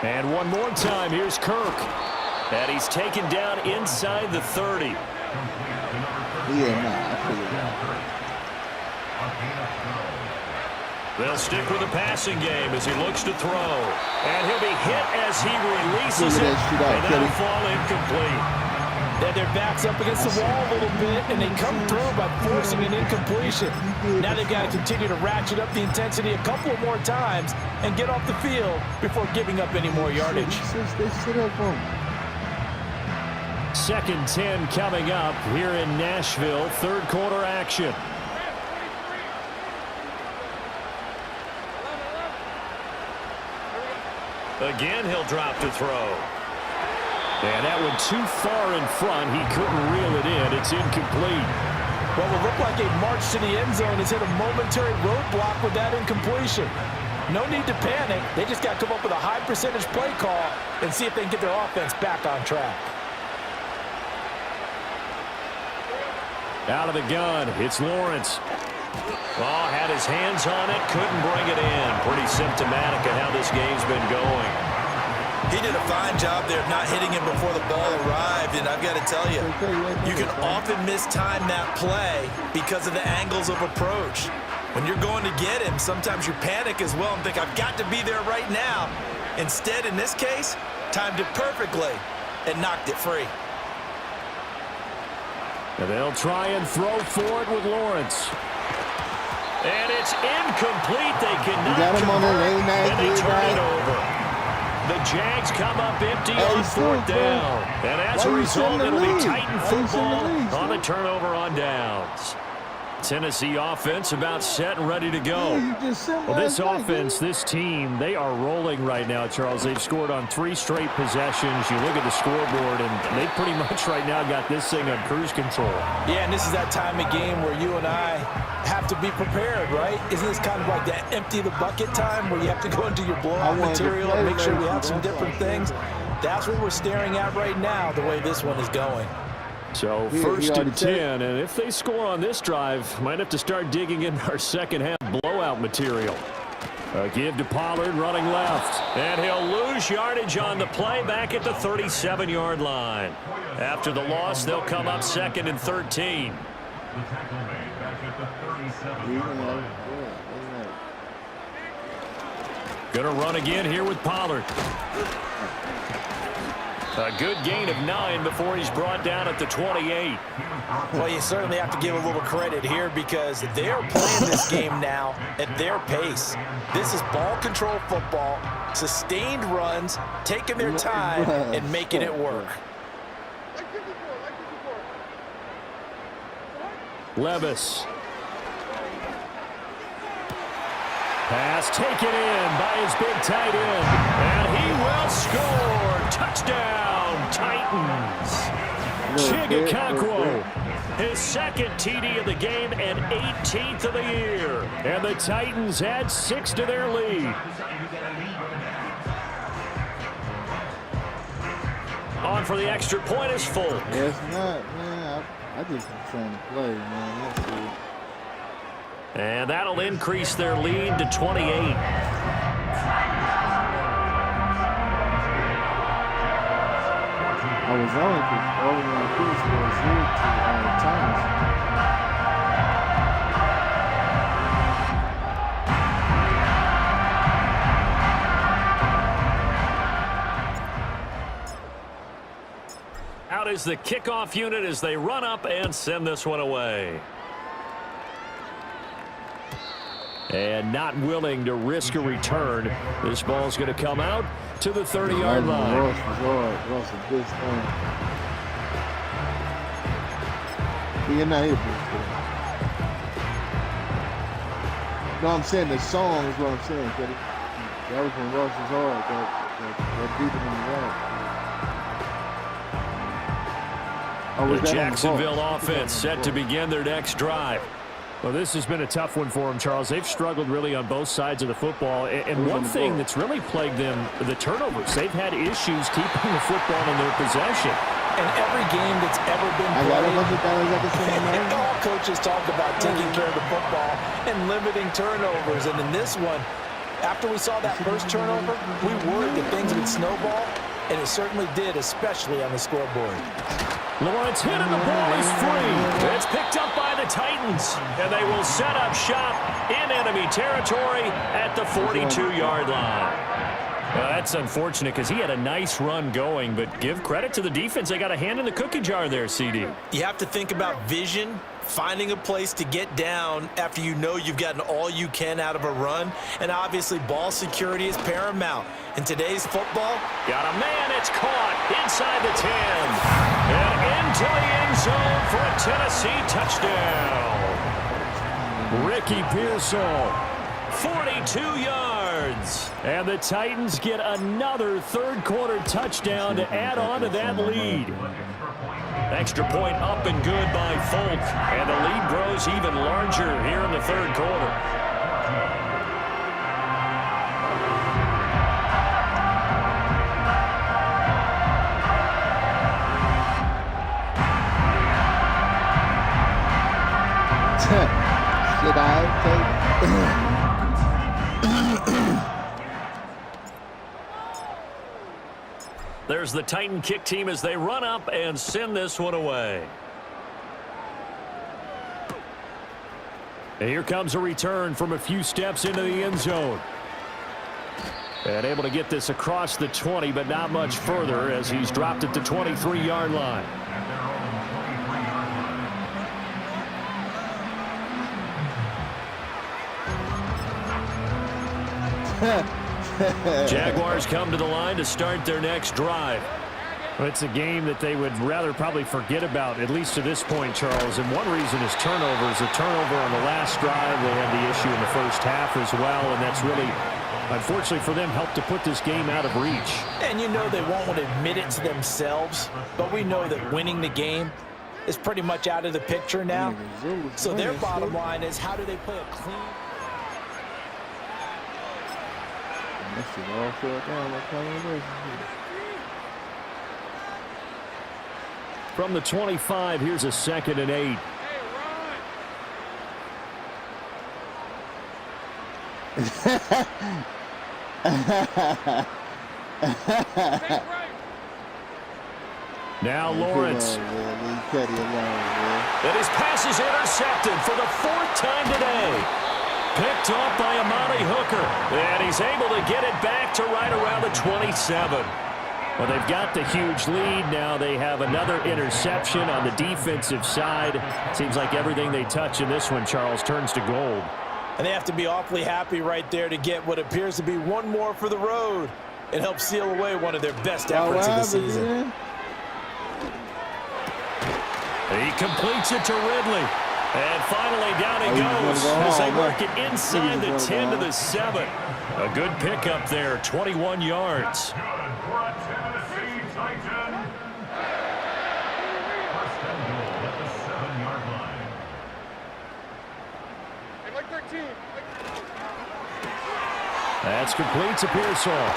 And one more time, here's Kirk. And he's taken down inside the 30. Yeah, I figured that. They'll stick with the passing game as he looks to throw. And he'll be hit as he releases it. And that'll fall incomplete. Then their back's up against the wall a little bit, and they come through by forcing an incompletion. Now they've got to continue to ratchet up the intensity a couple more times and get off the field before giving up any more yardage. Second 10 coming up here in Nashville. Third quarter action. Again, he'll drop to throw. And that one too far in front. He couldn't reel it in. It's incomplete. Well, it looked like a march to the end zone has hit a momentary roadblock with that incompletion. No need to panic. They just got to come up with a high percentage play call and see if they can get their offense back on track. Out of the gun, it's Lawrence. Oh, had his hands on it, couldn't bring it in. Pretty symptomatic of how this game's been going. He did a fine job there of not hitting him before the ball arrived, and I've got to tell you, you can often mistime that play because of the angles of approach. When you're going to get him, sometimes you panic as well and think, I've got to be there right now. Instead, in this case, timed it perfectly and knocked it free. And they'll try and throw for it with Lawrence. And it's incomplete. They cannot convert, and they turn it over. The Jags come up empty on fourth down. And as a result, it'll be Titan football on the turnover on downs. Tennessee offense about set and ready to go. Well, this offense, this team, they are rolling right now, Charles. They've scored on 3 straight possessions. You look at the scoreboard, and they pretty much right now got this thing on cruise control. Yeah, and this is that time of game where you and I have to be prepared, right? Isn't this kind of like that empty the bucket time where you have to go into your blowout material and make sure we have some different things? That's what we're staring at right now, the way this one is going. So first and 10, and if they score on this drive, might have to start digging in our second half blowout material. A give to Pollard running left, and he'll lose yardage on the play back at the 37-yard line. After the loss, they'll come up second and 13. Gonna run again here with Pollard. A good gain of 9 before he's brought down at the 28. Well, you certainly have to give a little credit here because they're playing this game now at their pace. This is ball control football, sustained runs, taking their time and making it work. Levis. Pass taken in by his big tight end. And he will score. Touchdown, Titans. Chigakakwo, his second TD of the game and 18th of the year. And the Titans add 6 to their lead. On for the extra point is Folk. Yeah, it's not, man. I just been trying to play, man. That's it. And that'll increase their lead to 28. I was only because all of my kids was here to Thomas. Out is the kickoff unit as they run up and send this one away. And not willing to risk a return. This ball's going to come out to the 30-yard line. Ross a big thing. You're not here, no, I'm saying the song is what I'm saying, Cody. That was when Ross was hard. That beat him in the The Jacksonville offense set to begin their next drive. Well, this has been a tough one for them, Charles. They've struggled really on both sides of the football. And one thing that's really plagued them, the turnovers. They've had issues keeping the football in their possession. And every game that's ever been played, all coaches talk about taking care of the football and limiting turnovers. And in this one, After we saw that first turnover, we worried that things would snowball, and it certainly did, especially on the scoreboard. Lawrence hit and the ball is free. It's picked up by the Titans, and they will set up shop in enemy territory at the 42-yard line. Well, that's unfortunate because he had a nice run going, but give credit to the defense. They got a hand in the cookie jar there, CD. You have to think about vision, finding a place to get down after you know you've gotten all you can out of a run, and obviously ball security is paramount. In today's football, got a man, it's caught inside the 10 and into the end zone for a Tennessee touchdown. Ricky Pearsall, 42 yards, and the Titans get another third-quarter touchdown to add on to that lead. Extra point up and good by Folk, and the lead grows even larger here in the third quarter. Should I take... There's the Titan kick team as they run up and send this one away. And here comes a return from a few steps into the end zone. And able to get this across the 20, but not much further as he's dropped at the 23-yard line. Jaguars come to the line to start their next drive. Well, it's a game that they would rather probably forget about, at least to this point, Charles. And one reason is turnovers. A turnover on the last drive. They had the issue in the first half as well, and that's really, unfortunately for them, helped to put this game out of reach. And you know they won't want to admit it to themselves, but we know that winning the game is pretty much out of the picture now. So their bottom line is, how do they play a clean... That shit all fell down like Kanye. From the 25, here's a 2nd and 8. Now Lawrence. And his pass is intercepted for the 4th time today. Picked off by Amani Hooker, and he's able to get it back to right around the 27. Well, they've got the huge lead. Now they have another interception on the defensive side. Seems like everything they touch in this one, Charles, turns to gold. And they have to be awfully happy right there to get what appears to be one more for the road. It helps seal away one of their best efforts of the season. He completes it to Ridley. And finally down he goes as they work it inside the 10 to the 7. A good pickup there, 21 yards. That's complete to Pearsall.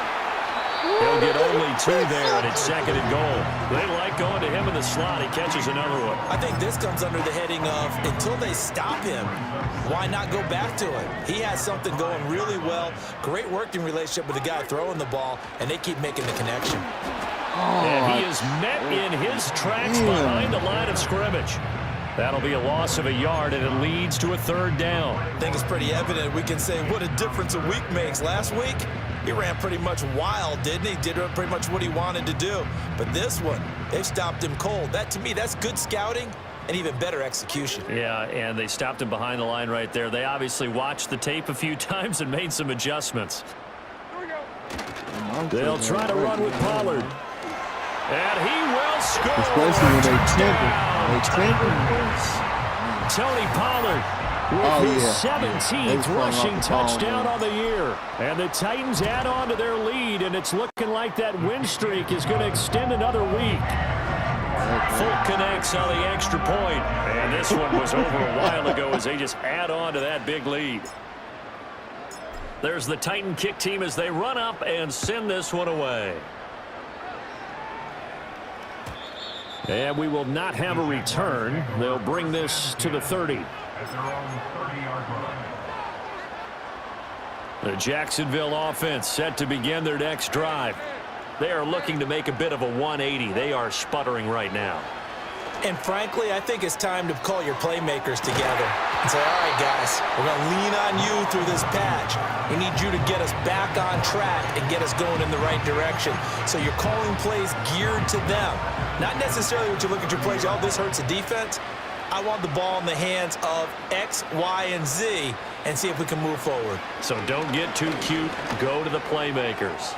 He'll get only 2 there, and it's 2nd and goal. They like going to him in the slot. He catches another one. I think this comes under the heading of, until they stop him, why not go back to it? He has something going really well, great working relationship with the guy throwing the ball, and they keep making the connection. And he is met in his tracks behind the line of scrimmage. That'll be a loss of a yard, and it leads to a 3rd down. I think it's pretty evident we can say what a difference a week makes. Last week, he ran pretty much wild, didn't he? Did pretty much what he wanted to do. But this one, they've stopped him cold. That, to me, that's good scouting and even better execution. Yeah, and they stopped him behind the line right there. They obviously watched the tape a few times and made some adjustments. They'll try to run with Pollard. And he will score. Especially when they temper. Tony Pollard with his 17th rushing touchdown on the year. And the Titans add on to their lead, and it's looking like that win streak is going to extend another week. Folk connects on the extra point, and this one was over a while ago as they just add on to that big lead. There's the Titan kick team as they run up and send this one away. And we will not have a return. They'll bring this to the 30. The Jacksonville offense set to begin their next drive. They are looking to make a bit of a 180. They are sputtering right now. And frankly, I think it's time to call your playmakers together and say, all right, guys, we're going to lean on you through this patch. We need you to get us back on track and get us going in the right direction. So you're calling plays geared to them. Not necessarily what you look at your plays, oh, this hurts the defense. I want the ball in the hands of X, Y, and Z and see if we can move forward. So don't get too cute. Go to the playmakers.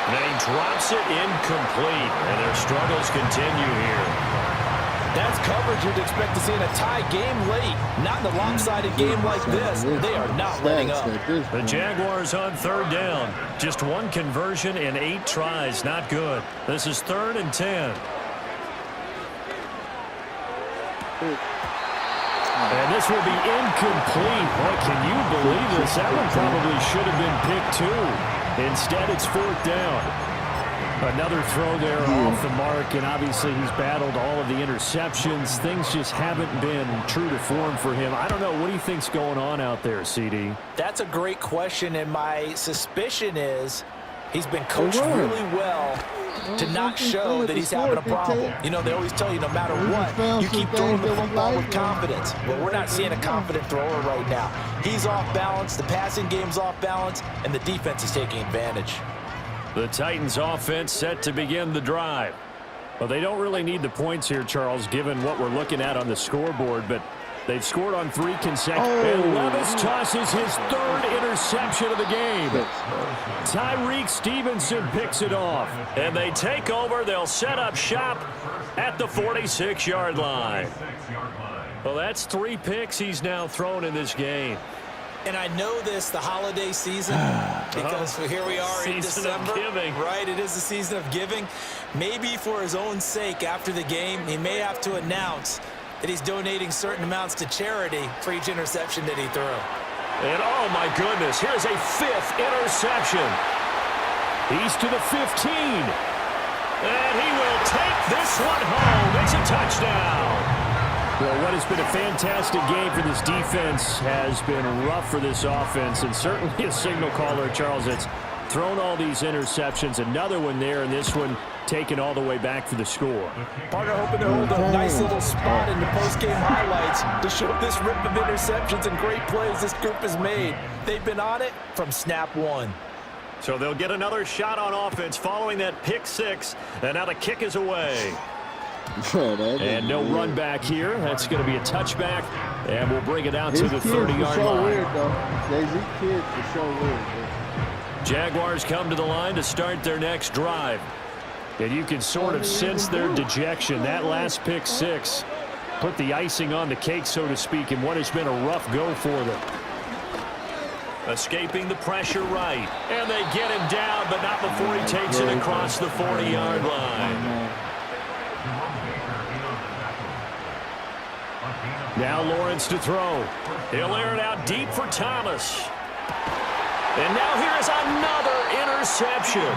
And he drops it incomplete, and their struggles continue here. That's coverage you'd expect to see in a tie game late. Not in a lopsided game like this. They are not letting up. The Jaguars on third down. Just one conversion in 8 tries. Not good. This is 3rd and 10. And this will be incomplete. Boy, can you believe this? That one probably should have been picked too. Instead, it's 4th down. Another throw there off the mark, and obviously he's battled all of the interceptions. Things just haven't been true to form for him. I don't know. What do you think's going on out there, CD? That's a great question, and my suspicion is he's been coached really well to not show that he's having a problem. You know, they always tell you no matter what, you keep throwing the football with confidence. Well, we're not seeing a confident thrower right now. He's off balance, the passing game's off balance, and the defense is taking advantage. The Titans offense set to begin the drive. Well, they don't really need the points here, Charles, given what we're looking at on the scoreboard, but they've scored on 3 consecutive. And Levis tosses his 3rd interception of the game. Tyreek Stevenson picks it off. And they take over. They'll set up shop at the 46-yard line. Well, that's 3 picks he's now thrown in this game. And I know this, the holiday season, because here we are in December. Right, it is the season of giving. Maybe for his own sake after the game, he may have to announce that he's donating certain amounts to charity for each interception that he threw. And oh my goodness, here's a 5th interception. He's to the 15. And he will take this one home. It's a touchdown. Well, what has been a fantastic game for this defense has been rough for this offense, and certainly a signal caller, Charles, that's thrown all these interceptions. Another one there, and this one taken all the way back for the score. Partner hoping to hold a nice little spot in the post-game highlights to show this rip of interceptions and great plays this group has made. They've been on it from snap 1. So they'll get another shot on offense following that pick 6, and now the kick is away. And no run back here. That's going to be a touchback, and we'll bring it out to the 30-yard line. Jaguars come to the line to start their next drive. And you can sort of sense their dejection. That last pick 6 put the icing on the cake, so to speak, in what has been a rough go for them. Escaping the pressure right. And they get him down, but not before he takes it across the 40-yard line. Now Lawrence to throw. He'll air it out deep for Thomas. And now here's another interception.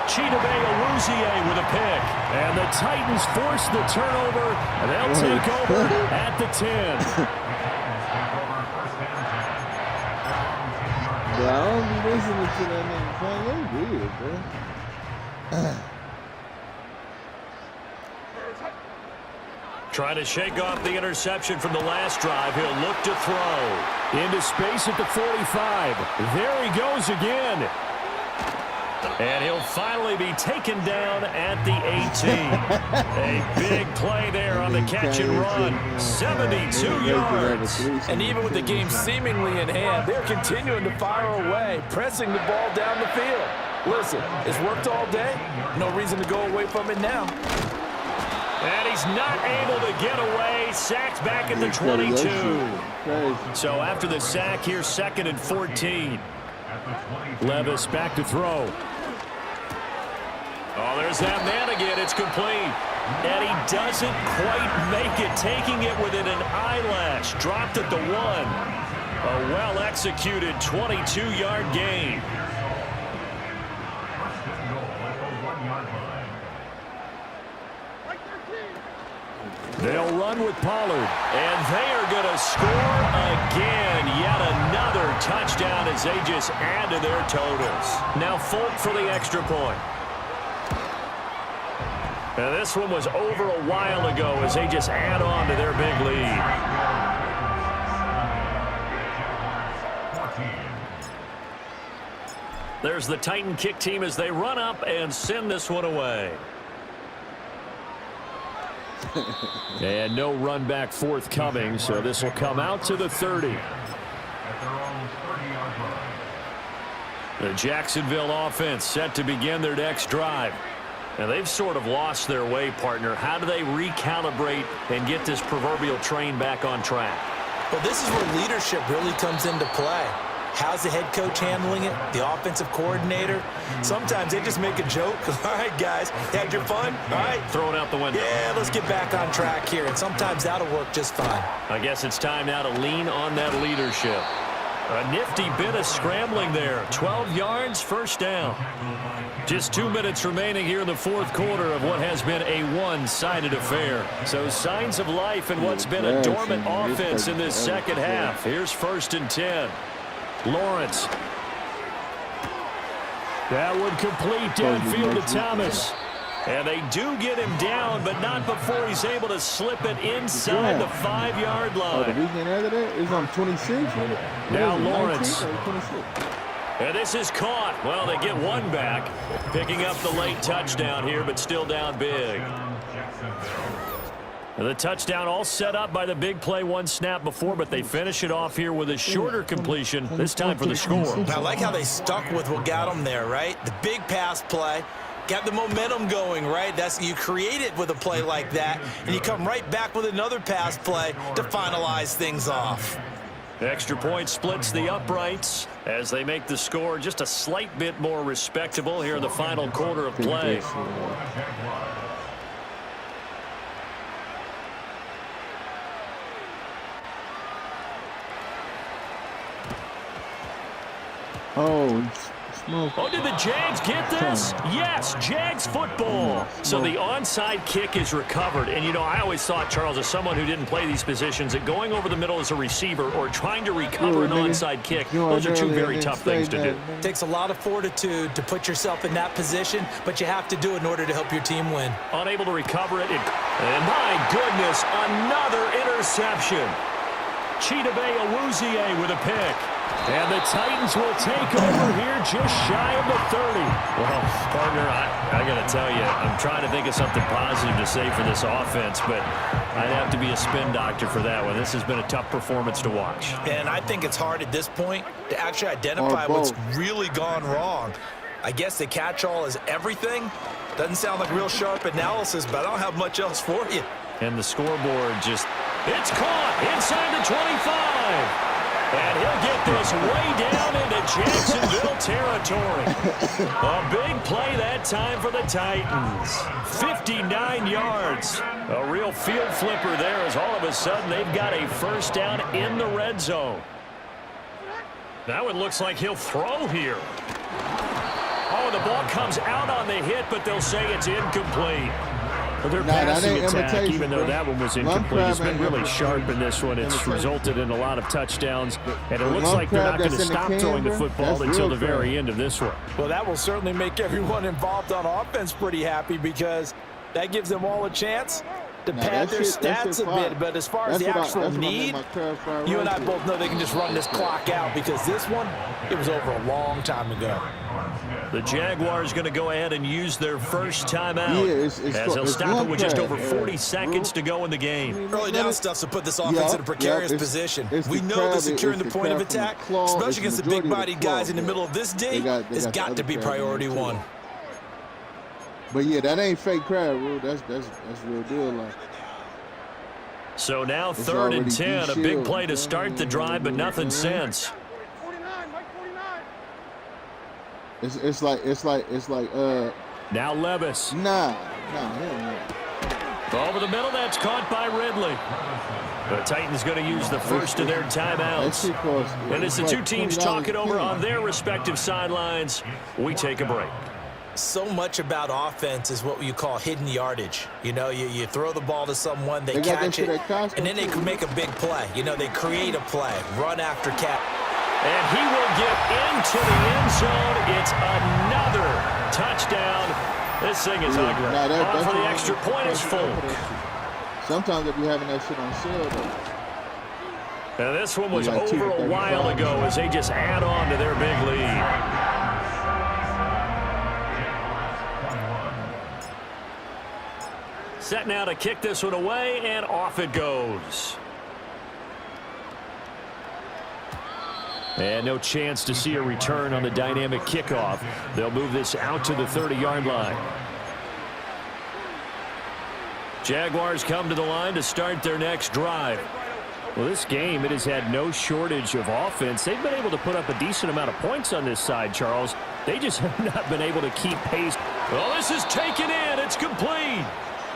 Chidobe Awuzie with a pick. And the Titans force the turnover, and they'll take over at the 10. I don't be listening to that nigga playing. They weird, bro. Trying to shake off the interception from the last drive. He'll look to throw. Into space at the 45. There he goes again. And he'll finally be taken down at the 18. A big play there on the catch and run. 72 yards. And even with the game seemingly in hand, they're continuing to fire away, pressing the ball down the field. Listen, it's worked all day. No reason to go away from it now. And he's not able to get away. Sacked back at the 22. So after the sack here, 2nd and 14. Levis back to throw. Oh, there's that man again. It's complete. And he doesn't quite make it, taking it within an eyelash. Dropped at the 1. A well-executed 22-yard gain. They'll run with Pollard. And they are going to score again. Yet another touchdown as they just add to their totals. Now Folk for the extra point. And this one was over a while ago as they just add on to their big lead. There's the Titan kick team as they run up and send this one away. And no run back forthcoming, so this will come out to the 30. The Jacksonville offense set to begin their next drive. Now, they've sort of lost their way, partner. How do they recalibrate and get this proverbial train back on track? Well, this is where leadership really comes into play. How's the head coach handling it? The offensive coordinator? Sometimes they just make a joke. All right, guys, had your fun? All right. Throw it out the window. Yeah, let's get back on track here. And sometimes that'll work just fine. I guess it's time now to lean on that leadership. A nifty bit of scrambling there. 12 yards, first down. Just 2 minutes remaining here in the fourth quarter of what has been a one-sided affair. So signs of life in what's been a dormant offense in this second half. Here's 1st and 10. Lawrence. That would complete downfield to Thomas. And they do get him down, but not before he's able to slip it inside the 5-yard line. The weekend after that is on 26. Now Lawrence. And this is caught. Well, they get one back, picking up the late touchdown here, but still down big. And the touchdown all set up by the big play, one snap before, but they finish it off here with a shorter completion, this time for the score. I like how they stuck with what got them there, right? The big pass play. Got the momentum going, right? You create it with a play like that, and you come right back with another pass play to finalize things off. Extra point splits the uprights as they make the score just a slight bit more respectable here in the final quarter of play. Oh, did the Jags get this? Yes, Jags football. So the onside kick is recovered. And, you know, I always thought, Charles, as someone who didn't play these positions, that going over the middle as a receiver or trying to recover an onside kick, those are two very tough things to do. It takes a lot of fortitude to put yourself in that position, but you have to do it in order to help your team win. Unable to recover it. And, my goodness, another interception. Chidobe Awuzie with a pick. And the Titans will take over here just shy of the 30. Well, partner, I got to tell you, I'm trying to think of something positive to say for this offense, but I'd have to be a spin doctor for that one. This has been a tough performance to watch. And I think it's hard at this point to actually identify what's really gone wrong. I guess the catch-all is everything. Doesn't sound like real sharp analysis, but I don't have much else for you. And the scoreboard just, it's caught inside the 25. And he'll get this way down into Jacksonville territory. A big play that time for the Titans. 59 yards. A real field flipper there as all of a sudden they've got a first down in the red zone. That one looks like he'll throw here. Oh, the ball comes out on the hit, but they'll say it's incomplete. Their passing attack, even though that one was incomplete, has been really sharp in this one. It's resulted in a lot of touchdowns, and it looks like they're not going to stop throwing the football until the very end of this one. Well, that will certainly make everyone involved on offense pretty happy because that gives them all a chance to pad their stats a bit. But as far as the actual need, you and I both know they can just run this clock out because this one, it was over a long time ago. The Jaguars going to go ahead and use their first timeout as they'll stop it with just over 40 seconds to go in the game. Early down stuff to put this offense in a precarious position. We know that securing the point of attack, especially against the big-bodied guys in the middle of this day, has got to be priority one. But yeah, that ain't fake crab, bro. That's real deal. Like. So now 3rd and 10, a big play to start the drive, but nothing since. It's like now Levis. Nah. Over the middle, that's caught by Ridley. The Titans going to use the first of their timeouts. And as the two teams talk it over on their respective sidelines, we take a break. So much about offense is what you call hidden yardage. You know, you throw the ball to someone, they catch it, and then they can make a big play. You know, they create a play, run after catch. And he will get into the end zone. It's another touchdown. This thing is ugly. On for the extra point is full. Sometimes they'll be having that shit on sale, though. And this one was over a while ago as they just add on to their big lead. Set now to kick this one away, and off it goes. And no chance to see a return on the dynamic kickoff. They'll move this out to the 30-yard line. Jaguars come to the line to start their next drive. Well, this game, it has had no shortage of offense. They've been able to put up a decent amount of points on this side, Charles. They just have not been able to keep pace. Well, this is taken in. It's complete.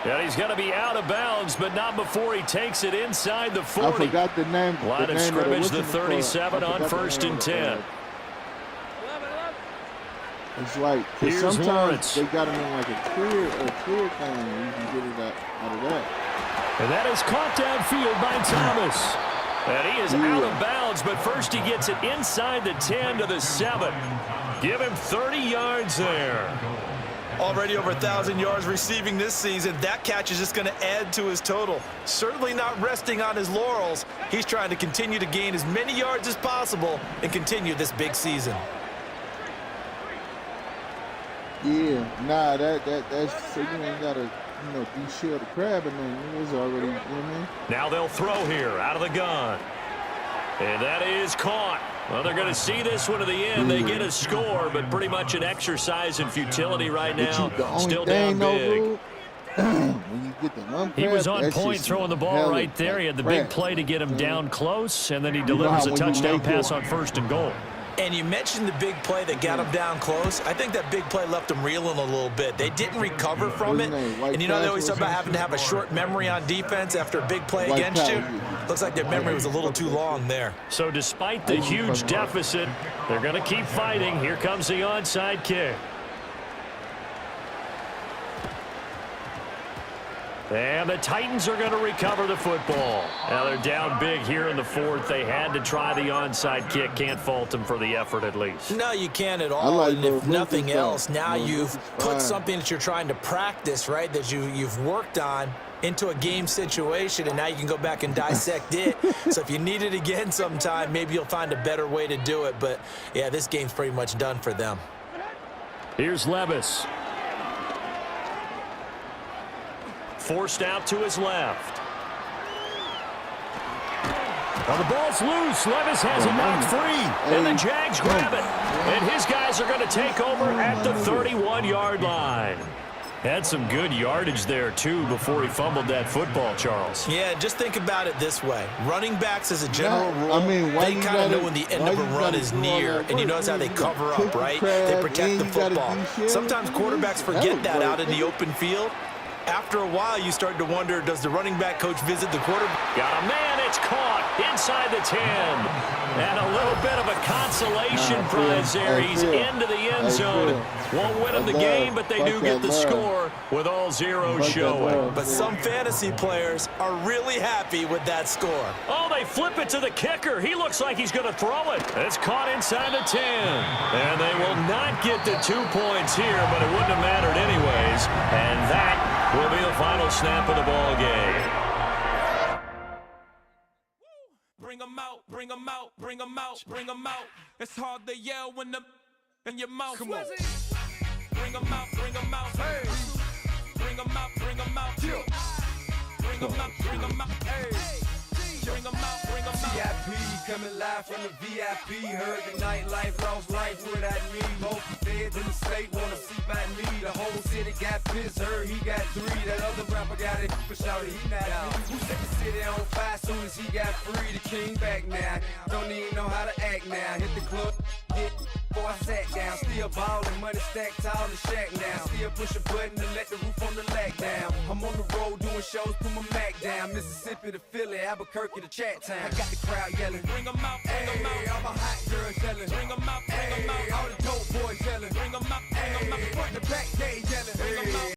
And he's going to be out of bounds, but not before he takes it inside the 40. I forgot the name. Line of scrimmage, the 37 on 1st and 10. It's like, because sometimes Lawrence. They got him in like a clear thing. You can get it out of that. And that is caught downfield by Thomas. And he is out of bounds, but first he gets it inside the 10 to the 7. Give him 30 yards there. Already over 1,000 yards receiving this season. That catch is just going to add to his total. Certainly not resting on his laurels. He's trying to continue to gain as many yards as possible and continue this big season. Yeah, nah, that's so you ain't gotta, de-shell the crab and then it was already, Now they'll throw here out of the gun. And that is caught. Well, they're going to see this one to the end. They get a score, but pretty much an exercise in futility right now. Still down big. When you get the he was on point throwing the ball right there. He had the big play to get him down close, and then he delivers a touchdown pass on 1st and goal. And you mentioned the big play that got him down close. I think that big play left him reeling a little bit. They didn't recover from it. And they always talk about having to have a short memory on defense after a big play against you. Looks like their memory was a little too long there. So despite the huge deficit, they're going to keep fighting. Here comes the onside kick. And the Titans are going to recover the football. Now they're down big here in the 4th. They had to try the onside kick. Can't fault them for the effort at least. No, you can't at all. And if nothing else, now you've put something that you're trying to practice, right, that you've worked on into a game situation, and now you can go back and dissect it. So if you need it again sometime, maybe you'll find a better way to do it. But, yeah, this game's pretty much done for them. Here's Levis. Forced out to his left. Well, the ball's loose. Levis has it knocked free. And the Jags grab it. And his guys are going to take over at the 31-yard line. Had some good yardage there, too, before he fumbled that football, Charles. Yeah, just think about it this way. Running backs, as a general rule, they kind of know when the end of a run is near. And you notice how they cover up, right? They protect the football. Sometimes quarterbacks forget that out in the open field. After a while, you start to wonder, does the running back coach visit the quarterback? Got a man, it's caught inside the 10. And a little bit of a consolation prize there. He's into the end zone. Won't win him the game, but they do get the score with all zeros showing. But some fantasy players are really happy with that score. Oh, they flip it to the kicker. He looks like he's going to throw it. It's caught inside the 10. And they will not get the 2 points here, but it wouldn't have mattered anyways. And that will be the final snap of the ball game. Bring them out, bring them out, bring them out, bring them out. It's hard to yell when the in your mouth. Come on. Bring them out, bring them out. Hey. Bring them out, bring them out. Bring them out, bring them out. Hey. Bring them out, bring them out. VIP coming live from the VIP. Heard the nightlife, lost life without me. Most feds in the state wanna see by me. The whole city got pissed, heard he got 3. That other rapper got it, but shouted he not me. Who set the city on fire soon as he got free? The king back now, don't even know how to act now. Hit the club, hit before I sat down. Still ballin', money stacked tall in shack now. Still push a button to let the roof on the lack down. I'm on the road doing shows, put my Mac down. Mississippi to Philly, Albuquerque to Chat Town. I got the crowd yelling. Bring them out, bring them out. All my hot girls yelling. Bring them out, bring them out. All the dope boys yelling. Bring them out, bring them out. front to back, they yelling.